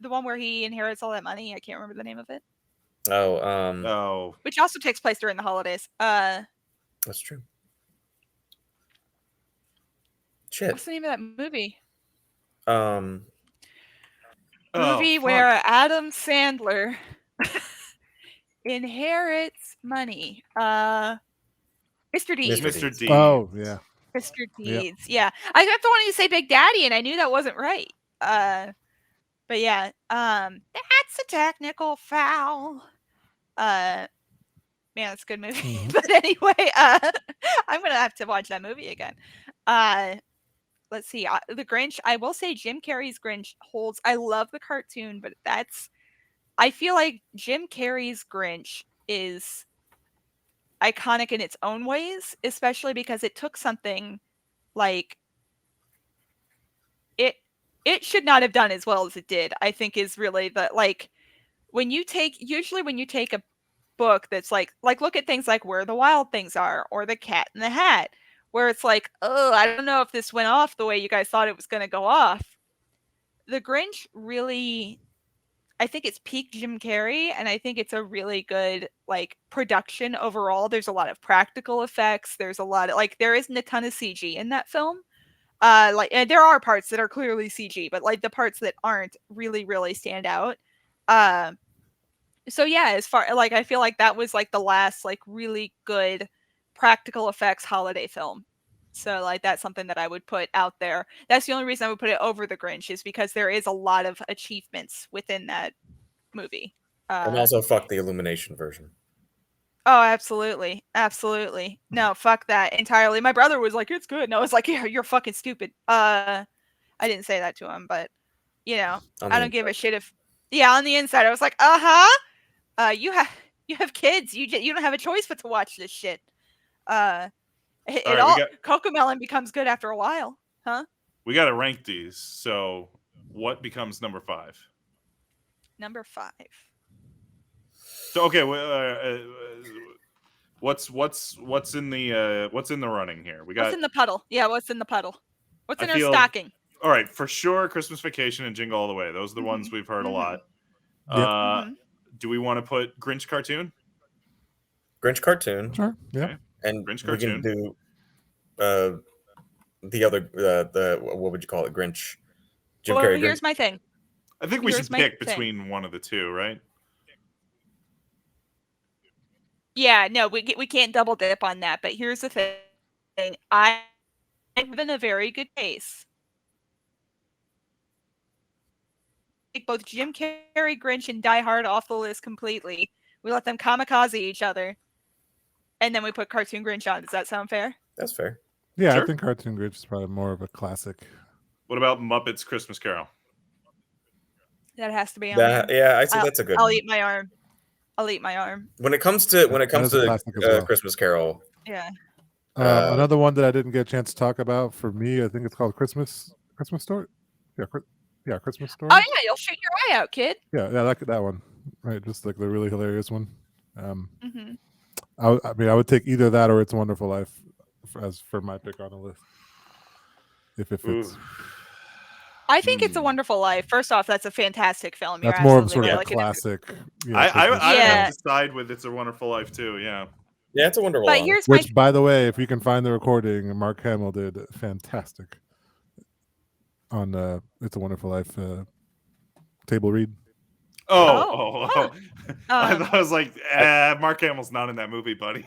one where he inherits all that money. I can't remember the name of it. Oh. Which also takes place during the holidays. That's true. Shit. What's the name of that movie? Movie where Adam Sandler inherits money. Mr. Deeds. Mr. Deeds. Oh, yeah. Mr. Deeds. Yeah. I kept wanting to say Big Daddy, and I knew that wasn't right. But yeah, that's a technical foul. Man, that's a good movie. But anyway, I'm gonna have to watch that movie again. Let's see, The Grinch. I will say Jim Carrey's Grinch holds. I love the cartoon, but I feel like Jim Carrey's Grinch is iconic in its own ways, especially because it took something like it should not have done as well as it did. I think is really the like when you take a book that's like look at things like Where the Wild Things Are or The Cat in the Hat, where it's like, oh, I don't know if this went off the way you guys thought it was going to go off. The Grinch really, I think it's peak Jim Carrey, and I think it's a really good like production overall. There's a lot of practical effects. There's a lot of there isn't a ton of CG in that film. And there are parts that are clearly CG, but like the parts that aren't really, really stand out. So yeah, as far I feel like that was like the last like really good practical effects holiday film. So like that's something that I would put out there. That's the only reason I would put it over The Grinch is because there is a lot of achievements within that movie. And also fuck the Illumination version. Oh, absolutely. Absolutely. No, fuck that entirely. My brother was like, it's good. And I was like, yeah, you're fucking stupid. I didn't say that to him, but You know, On I the don't give a inside. shit if. Yeah, on the inside, I was like, you have kids. You don't have a choice but to watch this shit. It All right, all Cocomelon becomes good after a while, huh? we got to rank these. So, what becomes number 5? Number 5. So, okay, what's in the running here? We got. What's in the puddle? Yeah, what's in the puddle? What's I in our feel- stocking? All right, for sure, Christmas Vacation and Jingle All the Way. Those are the ones we've heard a lot. Do we want to put Grinch cartoon? Grinch cartoon. Sure. Yeah. Okay. And Grinch we can do the other the what would you call it? Grinch. Jim Well, Carrey. here's Grinch. my thing. I think we Here's should my pick thing. between one of the two, right? Yeah, no, we can't double dip on that. But here's the thing: I'm in a very good case. Take both Jim Carrey, Grinch, and Die Hard off the list completely. We let them kamikaze each other, and then we put Cartoon Grinch on. Does that sound fair? That's fair. Yeah, Sure. I think Cartoon Grinch is probably more of a classic. What about Muppets Christmas Carol? That has to be on That there. yeah, I see that's a good I'll one. eat my arm. I'll eat my arm. When it comes to is a classic as well. Christmas Carol, Yeah. Another one that I didn't get a chance to talk about for me, I think it's called Christmas Story. Yeah, Christmas Story. Oh yeah, you'll shoot your eye out, kid. Yeah, that one. Right, just like the really hilarious one. Mm-hmm. I mean, I would take either that or It's a Wonderful Life as for my pick on the list. If it fits. Ooh. I think It's a Wonderful Life. First off, that's a fantastic film. That's You're more of absolutely sort of right. a classic. I Christmas would Yeah. have to side with It's a Wonderful Life too. Yeah. yeah, it's a wonderful But one. here's my Which, by the way, if you can find the recording, Mark Hamill did fantastic on It's a Wonderful Life table read. I was like, Mark Hamill's not in that movie, buddy.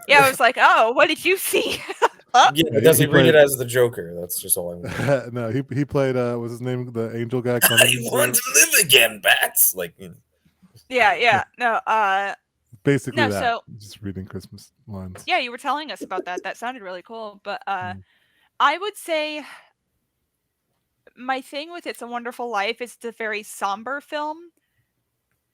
Yeah, I was like, oh, what did you see? Oh. Yeah, but does he read it as the Joker? That's just all I want. No, he played what's his name, the angel guy. I want to live again, bats. Like, you know. Yeah. No, basically no, that. so- Just reading Christmas lines. yeah, you were telling us about that. That sounded really cool. But I would say my thing with It's a Wonderful Life is it's a very somber film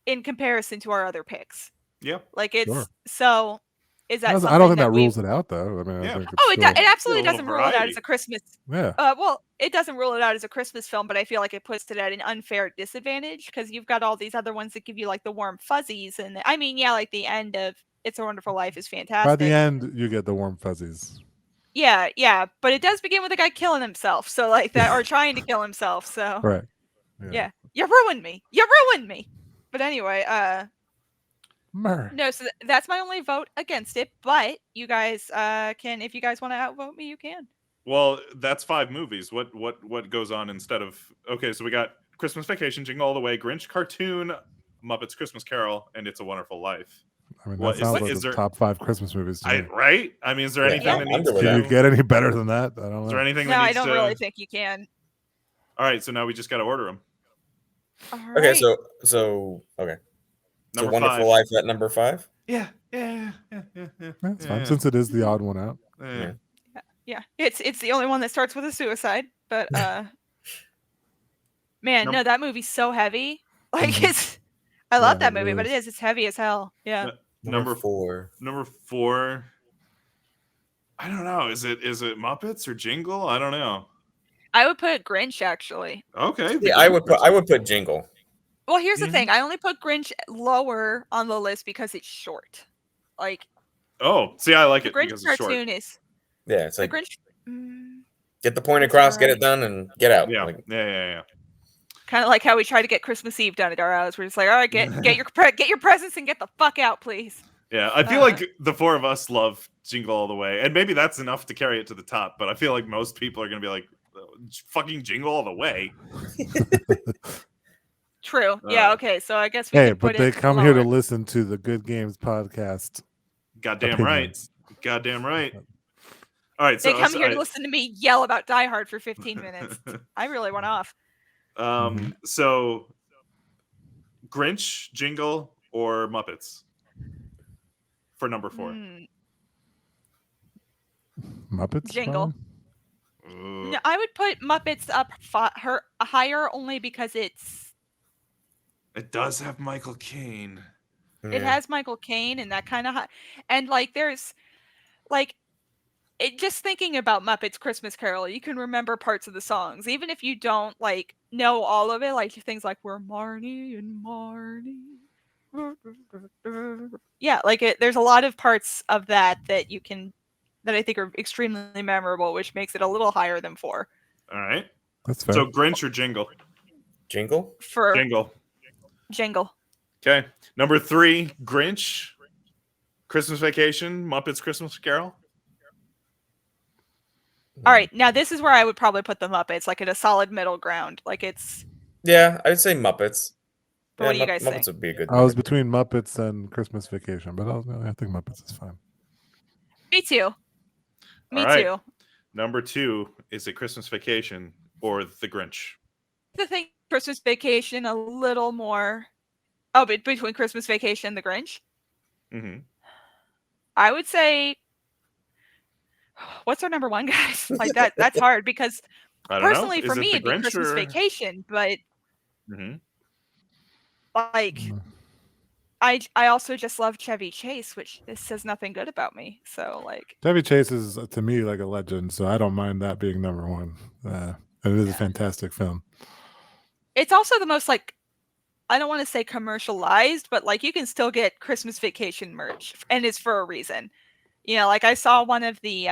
in comparison to our other picks. Yeah. Like it's Sure. so. Is that? I don't think that rules it out, though. I mean, Yeah. I think Oh, it still, absolutely Still a doesn't rule it out variety. as a Christmas. Yeah. Well, it doesn't rule it out as a Christmas film, but I feel like it puts it at an unfair disadvantage because you've got all these other ones that give you like the warm fuzzies, and I mean, yeah, like the end of It's a Wonderful Life is fantastic. By the end, you get the warm fuzzies. Yeah, but it does begin with a guy killing himself, so like that, or trying to kill himself. So Right. yeah, you ruined me. You ruined me. But anyway, no, so that's my only vote against it. But you guys can, if you guys want to outvote me, you can. Well, that's 5 movies. What goes on instead of? Okay, so we got Christmas Vacation, Jingle All the Way, Grinch cartoon, Muppets Christmas Carol, and It's a Wonderful Life. I mean, What that sounds like is the there- top 5 Christmas movies. To me. Right? I mean, is there anything Yeah, that I'm needs under with to? Can you get any better than that? I don't Is there know. anything No, that I needs don't to? really think you can. All right, so now we just got to order them. All Okay, right. so okay. So Number Wonderful 5. Life at number 5. Yeah. That's fine, since it is the odd one out. Yeah. Yeah, it's the only one that starts with a suicide. But man, no, that movie's so heavy. Like it's, I love Yeah, that it movie, but is. it is. It's heavy as hell. Yeah. Number 4. Number 4. I don't know. Is it Muppets or Jingle? I don't know. I would put Grinch actually. Okay. Yeah, I would put Jingle. Well, here's the Mhm. thing. I only put Grinch lower on the list because it's short. Like Oh, see, I like the it Grinch because it's short. cartoon is Yeah, it's the like Grinch. get the point across, get it done, and get out. Yeah. Like, Yeah. Kind of like how we try to get Christmas Eve done at our house. We're just like, all right, get your presents and get the fuck out, please. Yeah, I feel like the 4 of us love Jingle All the Way, and maybe that's enough to carry it to the top. But I feel like most people are gonna be like, "Fucking Jingle All the Way." True. Yeah. Okay. So I guess we Hey, can but put they it come here to lower. listen to the Good Games podcast. Goddamn right. Opinions. Goddamn right. All right. They So come here to listen to me yell about Die Hard for 15 minutes. I really went off. So Grinch, Jingle, or Muppets for number 4. Muppets. Jingle. No, I would put Muppets up higher only because it does have Michael Caine. It has Michael Caine and that kind of and like there's like just thinking about Muppets Christmas Carol, you can remember parts of the songs even if you don't like know all of it, like things like "We're Marnie and Marnie." Yeah, like there's a lot of parts of that you can that I think are extremely memorable, which makes it a little higher than 4. All right. That's fair. So Grinch or Jingle? Jingle? Jingle. Okay. Number 3, Grinch. Christmas Vacation, Muppets Christmas Carol. All right, now this is where I would probably put the Muppets, like at a solid middle ground. Like it's. Yeah, I'd say Muppets. What do you guys Muppets think? would be a good. I was between Muppets and Christmas Vacation, but I think Muppets is fine. Me too. Me too. Number 2, is it Christmas Vacation or The Grinch? I think Christmas Vacation a little more. Oh, but between Christmas Vacation and The Grinch? Mm-hmm. I would say. What's our number 1, guys? Like that's hard because personally for me it'd be Christmas Vacation, but like I also just love Chevy Chase, which this says nothing good about me. So like Chevy Chase is to me like a legend, so I don't mind that being number 1. And it is a fantastic film. It's also the most like I don't want to say commercialized, but like you can still get Christmas Vacation merch, and it's for a reason. You know, like I saw one of the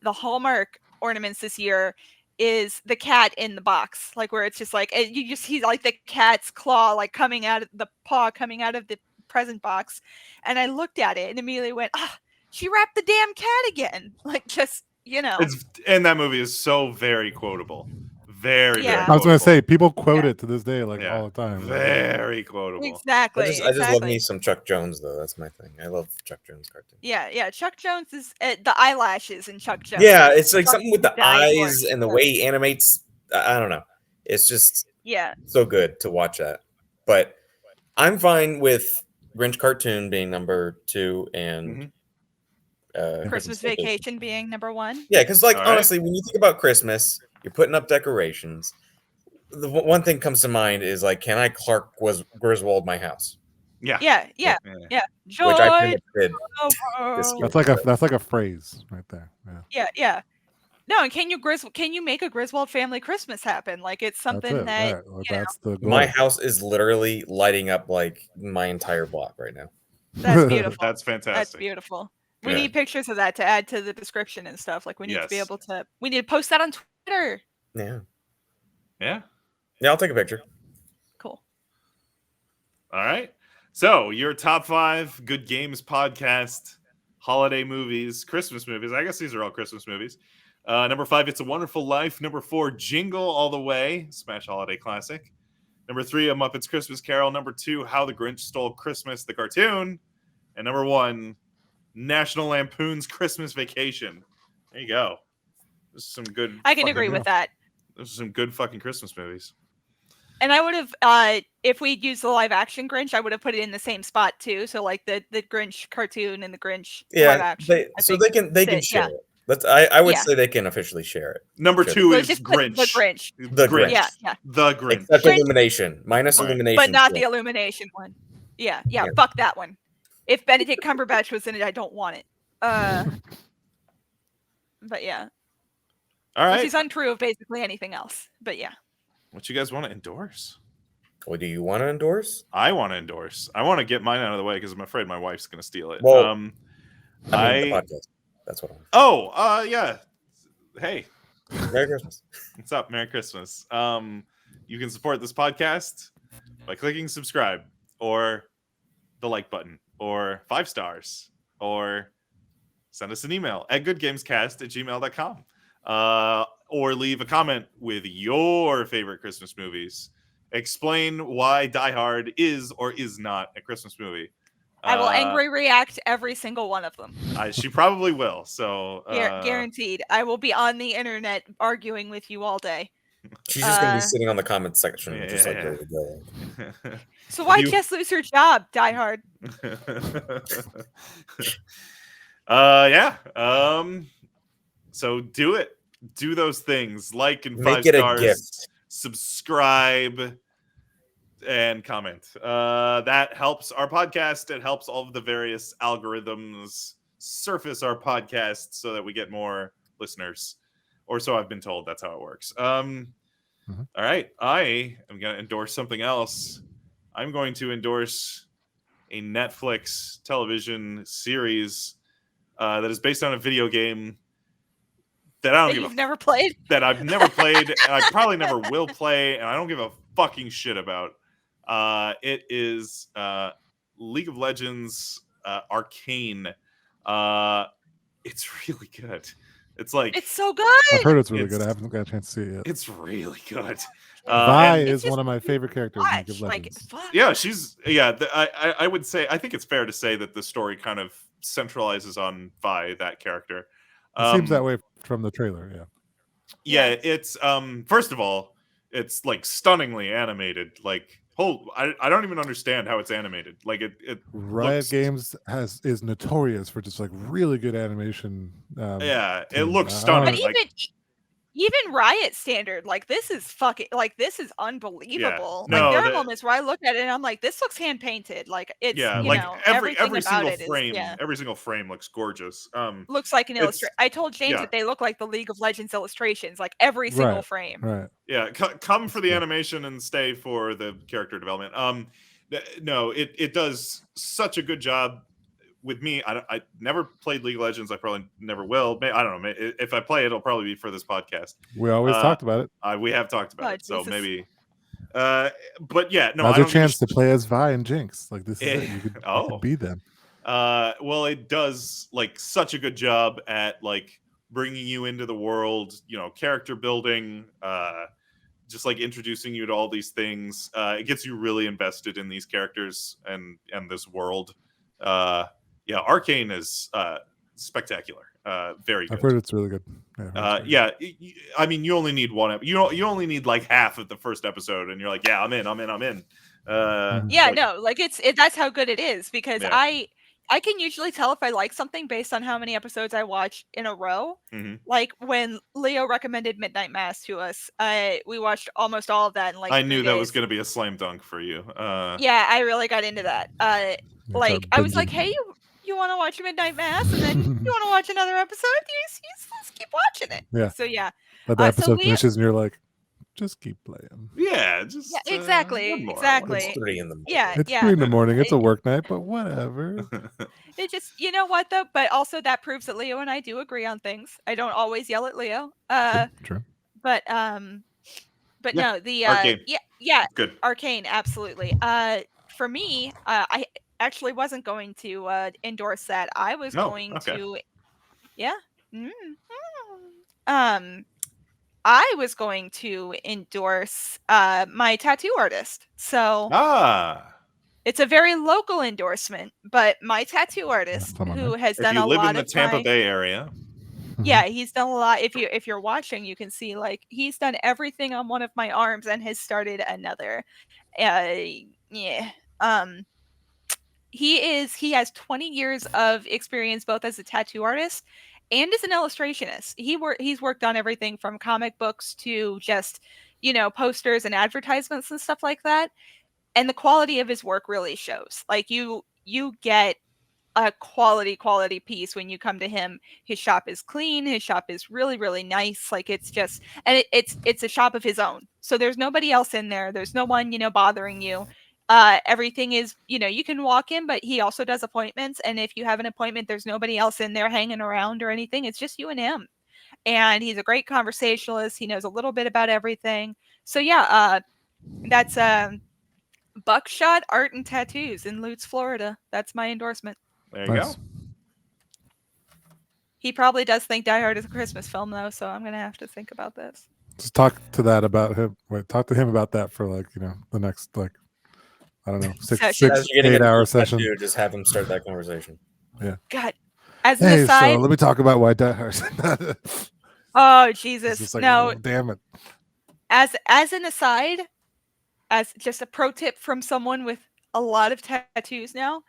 Hallmark ornaments this year is the cat in the box, like where it's just like you just see like the cat's claw like coming out of the paw coming out of the present box, and I looked at it and immediately went, she wrapped the damn cat again, like just and that movie is so very quotable. Very Yeah. I was going to say, people quote it to this day, like all the time. Very quotable. Exactly. I just love me some Chuck Jones, though. That's my thing. I love Chuck Jones cartoons. Yeah. Chuck Jones is the eyelashes in Chuck Jones. Yeah, it's like something with the eyes and the way he animates. I don't know. It's just so good to watch that. But I'm fine with Grinch cartoon being number 2 and Christmas Vacation being number 1. Yeah, because honestly, when you think about Christmas, you're putting up decorations. The one thing comes to mind is like, can I Clark Griswold my house? Yeah. Joy, which I pretty much did. That's like a phrase right there. Yeah. No, and can you make a Griswold family Christmas happen? Like it's something that that's the goal. My house is literally lighting up like my entire block right now. That's beautiful. That's fantastic. That's beautiful. We need pictures of that to add to the description and stuff. Like we need to be able to. We need to post that on Twitter. Yeah. I'll take a picture. Cool. All right. So your top 5 Good Games podcast, holiday movies, Christmas movies. I guess these are all Christmas movies. Number 5, It's a Wonderful Life. Number 4, Jingle All the Way, smash holiday classic. Number 3, A Muppet's Christmas Carol. Number 2, How the Grinch Stole Christmas, the cartoon. And number 1, National Lampoon's Christmas Vacation. There you go. This is some good. I can agree with that. This is some good fucking Christmas movies. And I would have, if we'd used the live action Grinch, I would have put it in the same spot too. So like the Grinch cartoon and the Grinch live action. They can share it. I would say they can officially share it. Number 2 is Grinch. The Grinch. The Grinch. Yeah. The Grinch. Except Illumination. Minus Illumination. But not the Illumination one. Yeah. Fuck that one. If Benedict Cumberbatch was in it, I don't want it. But yeah. All right. Which is untrue of basically anything else. But yeah. What you guys want to endorse? What do you want to endorse? I want to endorse. I want to get mine out of the way because I'm afraid my wife's going to steal it. Well, the podcast. That's what I want. Yeah. Hey. Merry Christmas. What's up? Merry Christmas. You can support this podcast by clicking subscribe or the like button or 5 stars or send us an email at goodgamescast@gmail.com. Or leave a comment with your favorite Christmas movies. Explain why Die Hard is or is not a Christmas movie. I will angry react every single one of them. She probably will. So guaranteed. I will be on the internet arguing with you all day. She's just going to be sitting on the comments section, just like ready to go. So why just lose her job, Die Hard? So do it. do those things. Like and Make 5 it a stars. gift. Subscribe and comment. That helps our podcast. It helps all of the various algorithms surface our podcast so that we get more listeners. Or so I've been told. That's how it works. All right. I am going to endorse something else. I'm going to endorse a Netflix television series that is based on a video game that I don't give you've never played. That I've never played, and I probably never will play, and I don't give a fucking shit about. It is League of Legends Arcane. It's really good. It's like It's so good. I've heard it's really good. I haven't got a chance to see it yet. It's really good. Vi and is one of my favorite characters in League of Like, Legends. fuck. yeah, she's I would say I think it's fair to say that the story kind of centralizes on Vi, that character. It seems that way from the trailer. Yeah. Yeah, it's first of all, it's like stunningly animated. Like, I don't even understand how it's animated. Like it Riot looks, Games is notorious for just like really good animation. yeah, it team. looks I stunning. But Like, even Riot standard, like this is fucking, like this is unbelievable. No, like there are moments where I look at it and I'm like, this looks hand painted. Like it's yeah, you like know, every everything single about it frame, is, every single frame looks gorgeous. looks like an it's- illustration. I told James yeah. that they look like the League of Legends illustrations, like every single frame. Right. Yeah, come for the animation and stay for the character development. No, it does such a good job with me. I never played League of Legends. I probably never will. I don't know. If I play, it'll probably be for this podcast. We always talked about it. We have talked about Oh, it, so Jesus. maybe. But yeah, no. Now's I your don't chance to play as Vi and Jinx. Like this is it. You Oh. could be them. Well, it does like such a good job at like bringing you into the world. You know, character building. Just like introducing you to all these things. It gets you really invested in these characters and this world. Yeah, Arcane is spectacular. Very good. I've heard it's really good. Yeah, I mean, you only need one. You only need like half of the first episode, and you're like, yeah, I'm in. Yeah, like, no, like that's how good it is because Yeah. I can usually tell if I like something based on how many episodes I watch in a row. Like when Leo recommended Midnight Mass to us, we watched almost all of that in like I 3 knew that was days. going to be a slam dunk for you. Yeah, I really got into that. Like I was like, hey, you want to watch Midnight Mass, and then you want to watch another episode? Let's keep watching it. Yeah. So yeah. But the so episode Leo- finishes and you're like, just keep playing. Yeah, just Yeah, exactly, one more. exactly. It's 3 in the morning. Yeah, It's yeah. 3 in the morning. It's a work night, but whatever. It just, you know what though? But also that proves that Leo and I do agree on things. I don't always yell at Leo. True. But Yeah, no, the Arcane. yeah, Good. Arcane, absolutely. For me, I actually wasn't going to endorse that. I was going to, yeah. I was going to endorse my tattoo artist. So it's a very local endorsement, but my tattoo artist who has done a lot of If you live in the Tampa Bay area. Yeah, he's done a lot. If you're watching, you can see like he's done everything on one of my arms and has started another. Yeah. He has 20 years of experience both as a tattoo artist and as an illustrationist. He's worked on everything from comic books to just, posters and advertisements and stuff like that. And the quality of his work really shows. Like you get a quality piece when you come to him. His shop is clean. His shop is really, really nice. Like it's just, and it's a shop of his own. So there's nobody else in there. There's no one, bothering you. Everything is, you can walk in, but he also does appointments. And if you have an appointment, there's nobody else in there hanging around or anything. It's just you and him. And he's a great conversationalist. He knows a little bit about everything. So yeah, that's Buckshot Art and Tattoos in Lutz, Florida. That's my endorsement. There you go. He probably does think Die Hard is a Christmas film, though, so I'm going to have to think about this. Just talk to him about that for the next I don't know, 8 hour session. Just have him start that conversation. Yeah. God. As an aside, so let me talk about why Die Hard. Oh Jesus! No, oh, damn it. As an aside, as just a pro tip from someone with a lot of tattoos now,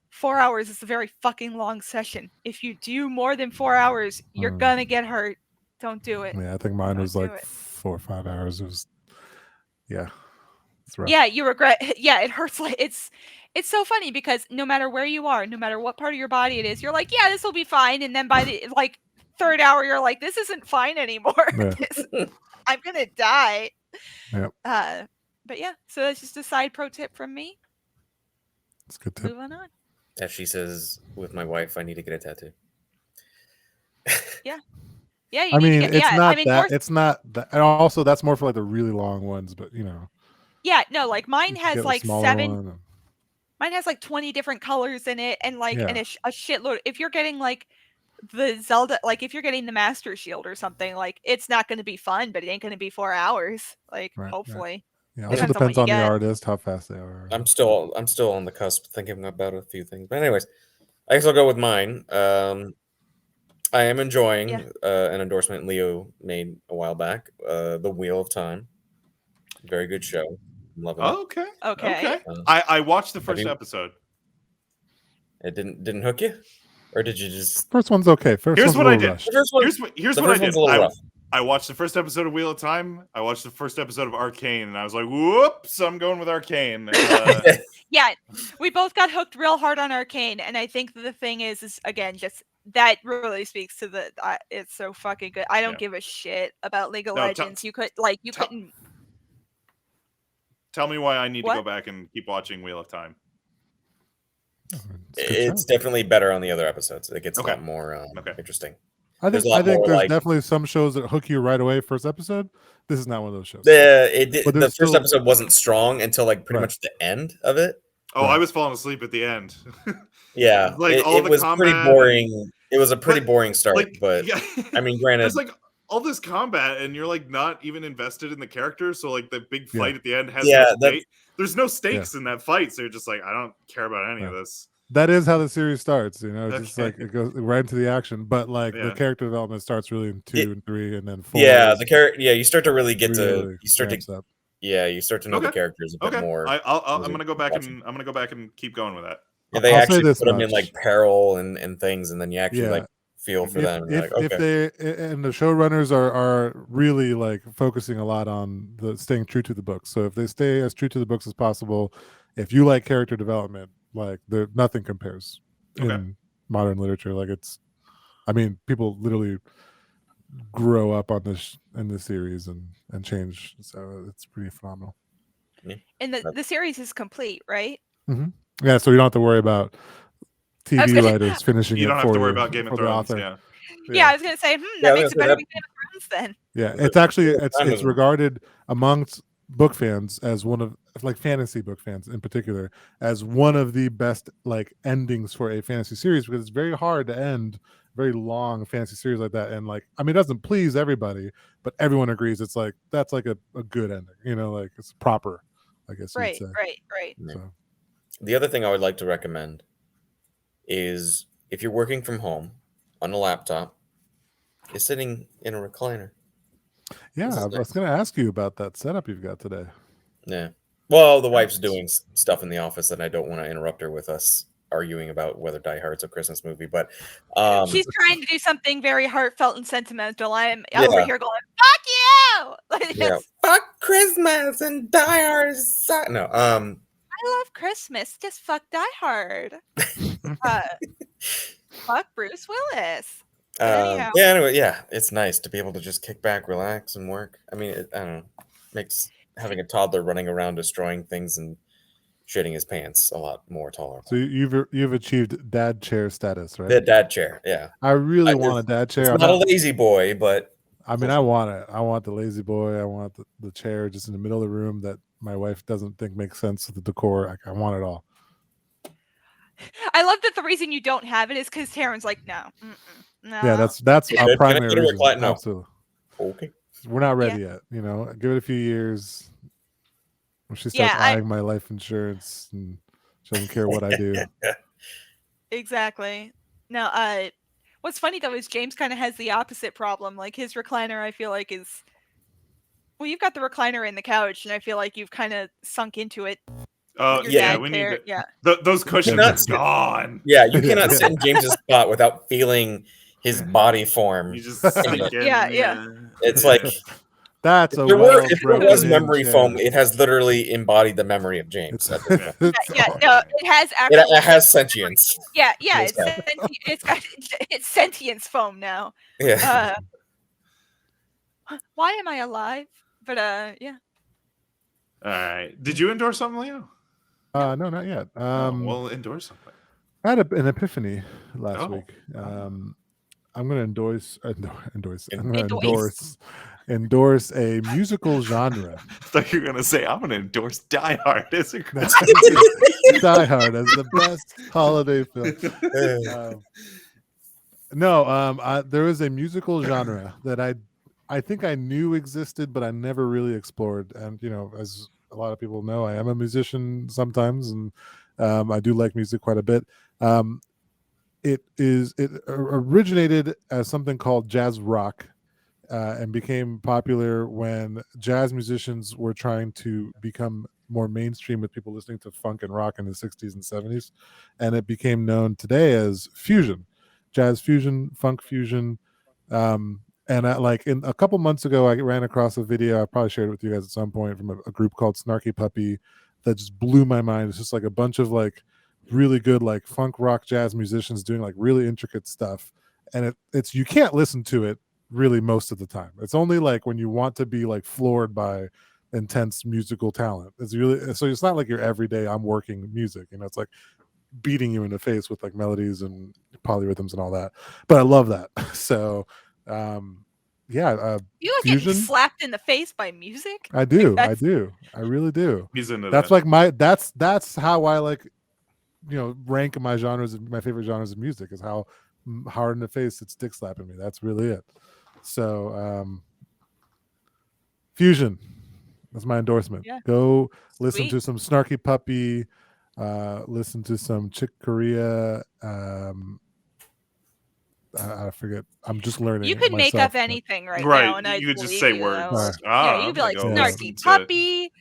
4 hours is a very fucking long session. If you do more than 4 hours, you're gonna get hurt. Don't do it. Yeah, I think mine Don't was do like it. 4 or 5 hours. It was, yeah, it's rough. Yeah, you regret. Yeah, it hurts. Like it's so funny because no matter where you are, no matter what part of your body it is, you're like, yeah, this will be fine. And then by the like 3rd hour, you're like, this isn't fine anymore. Yeah. I'm gonna die. Yep. But yeah, so that's just a side pro tip from me. It's a good tip. Moving on. As she says with my wife, I need to get a tattoo. Yeah. Yeah, you I need to mean, get. it's Yeah, not I mean, that. yours, It's not that. And also, that's more for like the really long ones. But you know, yeah, no, like mine you can has get a like smaller 7. one and- Mine has like 20 different colors in it, and like Yeah. and a shitload. If you're getting like the Zelda, like if you're getting the Master Shield or something, like it's not going to be fun, but it ain't going to be 4 hours. Like Right, hopefully. Yeah, also Depends on what depends you on the get. artist, how fast they are. I'm still on the cusp thinking about a few things. But anyways, I guess I'll go with mine. I am enjoying Yeah. an endorsement Leo made a while back. The Wheel of Time. Very good show. I'm loving it. Okay. Okay. I watched the first you- episode. It didn't hook you? Or did you just First one's okay. First Here's one's what a I little did. rushed. the first one? Here's the what I first did. one's a little rough. I watched the first episode of Wheel of Time. I watched the first episode of Arcane, and I was like, "Whoops, I'm going with Arcane." Yeah, we both got hooked real hard on Arcane, and I think the thing is again just that really speaks to the. It's so fucking good. I don't Yeah. give a shit about League of No, Legends. You could like you tell- couldn't. Tell me why I need to What? go back and keep watching Wheel of Time. It's a good It's show. definitely better on the other episodes. It gets Okay. a lot more Okay. interesting. I there's think a lot I think more, there's like- definitely some shows that hook you right away first episode. This is not one of those shows. But The there's first still- episode wasn't strong until like pretty Right. much the end of it. Oh, Right. I was falling asleep at the end. Yeah, Like, it, all it the was pretty combat boring. It was a pretty But, boring start, like, but yeah. I mean, granted, There's like all this combat, and you're like not even invested in the character. So like the big Yeah. fight at the end has Yeah, no that's- stake. There's no stakes in that fight, so you're just like, I don't care about any of Yeah. this. that is how the series starts. You know, just Okay. like it goes right into the action. But like the Yeah. character development starts really in 2 and 3, and then 4. yeah, is the character. Yeah, you start to really get really you start to ramps up. you start to know the Okay. characters a bit Okay, more. I'm as gonna we go back watch and I'm gonna go back and keep going with that. Yeah, they I'll say actually this put them in much. like peril and things, and then you actually Yeah. like feel for them. And you're If, like, if okay, they and the showrunners are really like focusing a lot on the staying true to the books. So if they stay as true to the books as possible, if you like character development, like there nothing compares Okay. in modern literature. Like it's, I mean, people literally grow up on this in this series and change. So it's pretty phenomenal. And the series is complete, right? Yeah, so you don't have to worry about I was TV gonna- writers finishing You it don't have for to worry you, about Game of or the Thrones. author. Yeah. Yeah, I was gonna say, Yeah, that I makes was it gonna better say than Game of Thrones then. Yeah, it's actually Time it's is- regarded amongst book fans as one of, like fantasy book fans in particular, as one of the best like endings for a fantasy series, because it's very hard to end very long fantasy series like that. And like, I mean, it doesn't please everybody, but everyone agrees it's like that's like a good ending, you know, like it's proper, I guess you'd Right, say. right. Yeah. So The other thing I would like to recommend is if you're working from home on a laptop, is sitting in a recliner. yeah, This is I was gonna ask you about that setup you've got today. Yeah. Well, the wife's doing stuff in the office, and I don't want to interrupt her with us arguing about whether Die Hard's a Christmas movie. But She's trying to do something very heartfelt and sentimental. I'm Yeah. over here going, "Fuck you!" Like, yeah, fuck Christmas and Die Hard. No, I love Christmas. Just fuck Die Hard. Fuck Bruce Willis. Anyhow. yeah. Anyway, yeah, it's nice to be able to just kick back, relax, and work. I mean, I don't know, makes having a toddler running around destroying things and shitting his pants a lot more tolerable. So you've achieved dad chair status, right? The dad chair, yeah. I really I want a dad chair. It's I'm not a not- lazy boy, but I mean, I want it. I want the lazy boy. I want the chair just in the middle of the room that my wife doesn't think makes sense with the decor. I want it all. I love that the reason you don't have it is because Taryn's like, no. No. Yeah, that's Can our I primary get a reason. recline? No. Absolutely. okay. We're not ready yet. You know, give it a few years. When she starts Yeah, eyeing my life insurance and she doesn't care what I do. Exactly. No, what's funny though is James kind of has the opposite problem. Like his recliner, I feel like is, well, you've got the recliner in the couch, and I feel like you've kind of sunk into it. Your yeah, dad we chair, need yeah. those cushions Not are sit- gone. Yeah, you cannot sit in James's spot without feeling his body form. You just sink in. Yeah. It's like that's if there was memory foam, it has literally embodied the memory of James. No, it has actual. It has sentience. Yeah, it's sentience foam now. Yeah. Why am I alive? But yeah. All right. Did you endorse something, Leo? No, not yet. We'll endorse something. I had an epiphany last week. I'm going to endorse a musical genre. I thought you were going to say, I'm going to endorse Die Hard as a Die Hard as the best holiday film. There is a musical genre that I think I knew existed, but I never really explored. And, as a lot of people know, I am a musician sometimes, and I do like music quite a bit. It originated as something called jazz rock and became popular when jazz musicians were trying to become more mainstream with people listening to funk and rock in the 60s and 70s. And it became known today as fusion, jazz fusion, funk fusion. And in a couple months ago, I ran across a video. I probably shared it with you guys at some point from a group called Snarky Puppy that just blew my mind. It's just like a bunch of really good funk rock jazz musicians doing really intricate stuff, and it's you can't listen to it really most of the time. It's only when you want to be floored by intense musical talent. It's not like your everyday I'm working music, it's like beating you in the face with melodies and polyrhythms and all that. But I love that. So you like fusion, getting slapped in the face by music. I do. I really do. He's into that's that. That's how I rank my favorite genres of music is how hard in the face it's dick slapping me. That's really it. So fusion, that's my endorsement. Go listen to some Snarky Puppy, listen to some Chick Corea. I forget. I'm just learning. You could make up anything right now, and you could just say words. Yeah, you'd be like Snarky Puppy,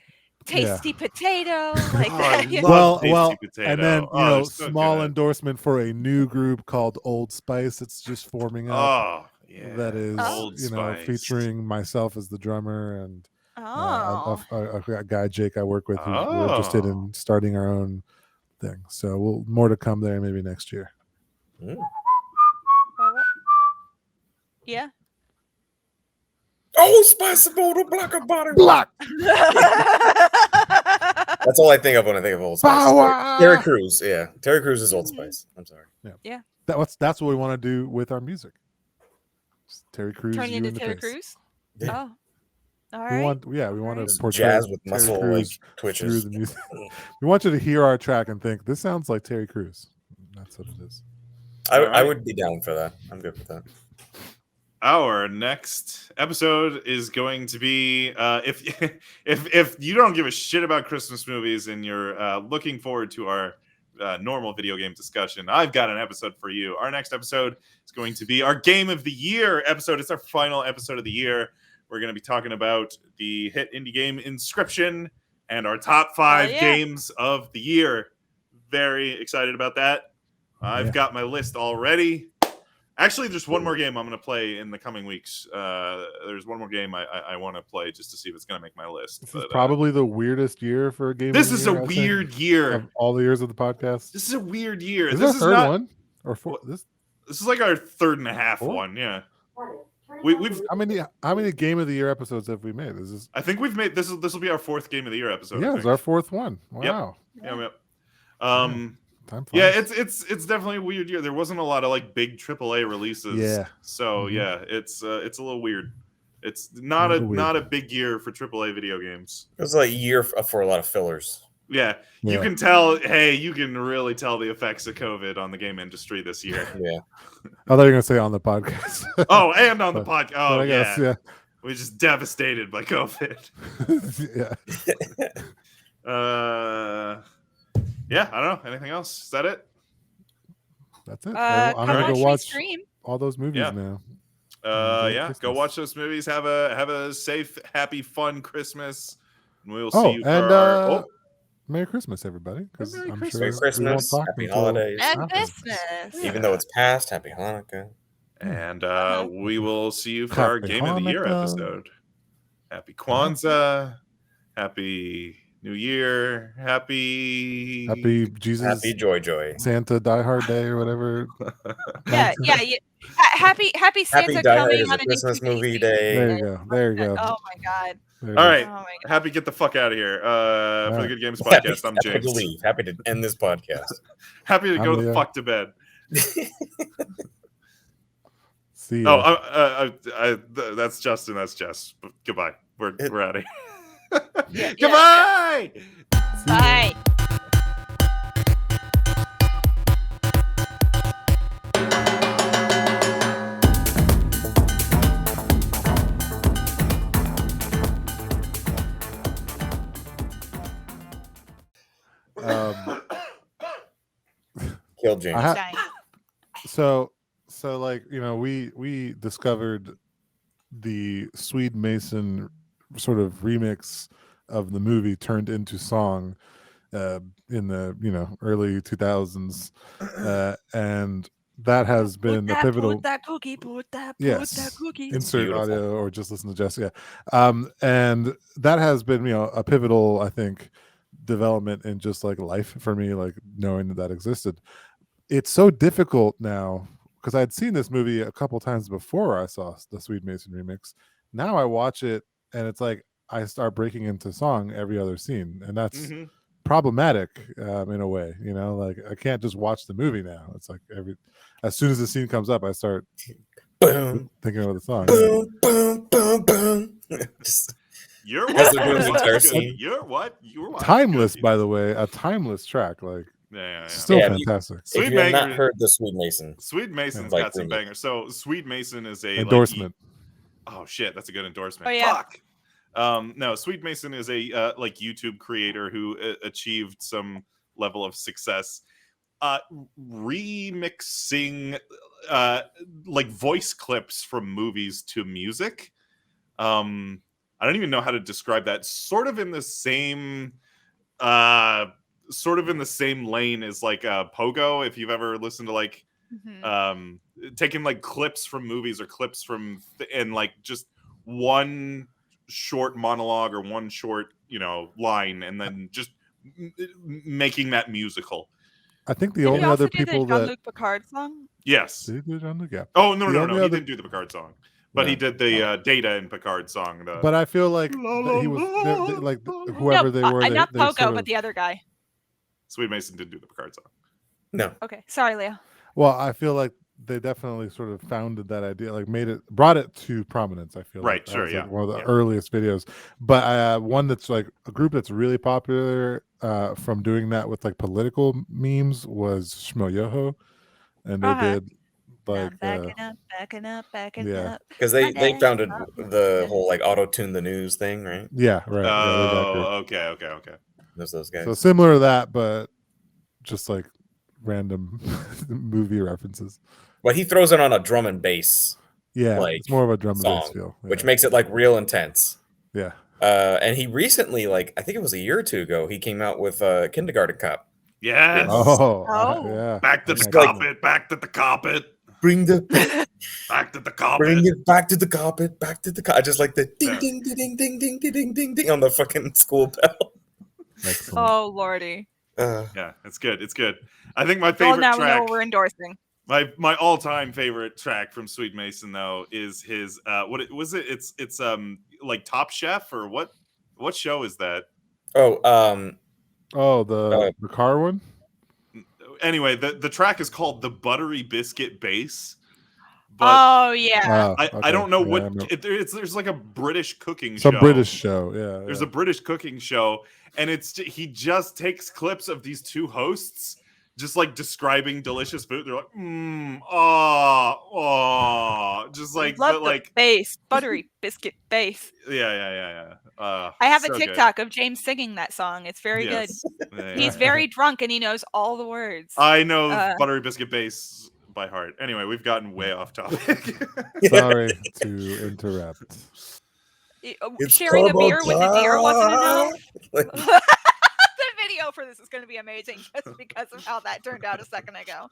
Tasty Potato, like that. Well, Potato. And then small good. endorsement for a new group called Old Spice. It's just forming up. Oh, yeah. That is, Old Spice. featuring myself as the drummer and a guy Jake I work with who's we're interested in starting our own thing. So more to come there maybe next year. Yeah. Old Spice about a black body. Black. That's all I think of when I think of Old Spice. Terry Crews, yeah. Terry Crews is Old Spice. I'm sorry. Yeah. That's what we want to do with our music. Just Terry Crews. Turn into Terry Crews. Yeah. Oh, all right. We want to portray jazz with muscle twitches through the music. We want you to hear our track and think this sounds like Terry Crews. That's what it is. I would be down for that. I'm good with that. Our next episode is going to be if you don't give a shit about Christmas movies and you're looking forward to our normal video game discussion, I've got an episode for you. Our next episode is going to be our Game of the Year episode. It's our final episode of the year. We're going to be talking about the hit indie game Inscription and our top 5 games of the year. Very excited about that. I've got my list already. Actually, there's one more game I'm going to play in the coming weeks. There's one more game I want to play just to see if it's going to make my list. This is probably the weirdest year for a game. This is a weird year. Of all the years of the podcast. This is a weird year. This is our third one? Or four? This is like our third and a half one, yeah. We've how many Game of the Year episodes have we made? I think we've made this will be our 4th Game of the Year episode. Yeah, it's our 4th one. Wow. Yep. It's definitely a weird year. There wasn't a lot of big AAA releases. Yeah. So it's a little weird. It's not a big year for AAA video games. It was like a year for a lot of fillers. Yeah. You can tell. Hey, you can really tell the effects of COVID on the game industry this year. Yeah. I thought you were gonna say on the podcast. And on the podcast. Oh, yeah. We're just devastated by COVID. Yeah, I don't know. Anything else? Is that it? That's it. Well, I'm gonna go watch all those movies now. Go watch those movies. Have a safe, happy, fun Christmas. And we'll see you for Merry Christmas, everybody. Merry Christmas. Happy holidays. Happy Christmas. Even though it's past, happy Hanukkah. And we will see you for Happy our Game of the Year Hanukkah. episode. Happy Kwanzaa. Happy New Year. Happy Jesus. Happy Joy. Santa Die Hard Day or whatever. Yeah. Happy Santa Die Hard coming is on a a Christmas new movie TV day. There you go. Oh my god. There All you right. Oh my god. Happy get the fuck out of here. For the right. Good Games Happy, Podcast, I'm happy to James. leave. Happy to end this podcast. Happy to I'm go the Leo. fuck to bed. See Oh, ya. that's Justin. That's Jess. Goodbye. We're out of here. Yeah. Goodbye. See ya. Bye. Kill James. Dying. So like, you know, we discovered the Swede Mason sort of remix of the movie turned into song in the, you know, early 2000s, and that has been a pivotal. Put that cookie. Yes. Cookie. Insert Beautiful. audio or just listen to Jessica. And that has been, you know, a pivotal, I think, development in just like life for me, like knowing that existed. It's so difficult now because I'd seen this movie a couple times before I saw the Swede Mason remix. Now I watch it and it's like I start breaking into song every other scene, and that's problematic in a way, you know. Like I can't just watch the movie now. It's like as soon as the scene comes up, I start Boom, thinking about the song. boom, boom, boom. Just You're As what? they're doing the entire scene. You're what? You're what? Timeless, by the way, a timeless track. Like Yeah. still Yeah, fantastic. if Swede you have not Mason- heard the Swede Mason, Swede Mason's Like got some remix. bangers. So Swede Mason is a Endorsement. oh shit, that's a good endorsement. Oh, yeah. Fuck. No, Swede Mason is a like YouTube creator who achieved some level of success remixing like voice clips from movies to music. I don't even know how to describe that. Sort of in the same lane as like Pogo, if you've ever listened to like taking like clips from movies or clips from and like just one short monologue or one short, you know, line and then just making that musical. I think the Did only he also other do the people Jean-Luc Picard song? Yes. Did he do Jean-Luc? Yeah. Oh no, The he only other- didn't do the Picard song, but he No. did the Data and Picard song. But I feel like that he was like whoever they were. Not they Pogo, sort but of- the other guy. Swede Mason did do the Picard song. no. Okay, sorry, Leo. Well, I feel like they definitely sort of founded that idea, like brought it to prominence. I feel Right, like that sure, was, like, yeah, one of the yeah. earliest videos. But one that's like a group that's really popular from doing that with like political memes was Shmoyoho, and they did like backing up. yeah. Because they founded the whole like auto tune the news thing, right? Yeah, right. Yeah, they're that group. Oh, okay. Those guys. So similar to that, but just like random movie references. But he throws it on a drum and bass, Yeah, like, it's more of a drum and bass song, feel, which yeah. makes it like real intense. Yeah. And he recently, like I think it was a year or two ago, he came out with Kindergarten Cop. Yes. Oh, Oh. yeah. Back to the Like- carpet. Back to the carpet. Bring the Back to the carpet. bring it back to the carpet, back to the carpet. Just like the ding Yeah. ding ding ding ding ding ding ding ding on the fucking school bell. Excellent. Oh lordy! Yeah, it's good. It's good. I think my Well, favorite now we know track. what we're endorsing. My all-time favorite track from Swede Mason though is his was it? It's like Top Chef or what show is that? Oh, Oh, the car one? Anyway, the track is called The Buttery Biscuit Bass. But Oh yeah. Oh, I okay. don't know Yeah, what I know. there's like a British cooking Some show. British show. Yeah. There's yeah. a British cooking show, and he just takes clips of these two hosts just like describing delicious food. They're like, just like, Love but the like, bass, buttery biscuit bass. yeah. I have a so good. TikTok of James singing that song. It's very Yes. good. Yeah, He's yeah. very drunk and he knows all the words. I know Buttery Biscuit Bass by heart. Anyway, we've gotten way off topic. Sorry to interrupt. Sharing a beer with a deer wasn't enough. Like, The video for this is going to be amazing just because of how that turned out a second ago.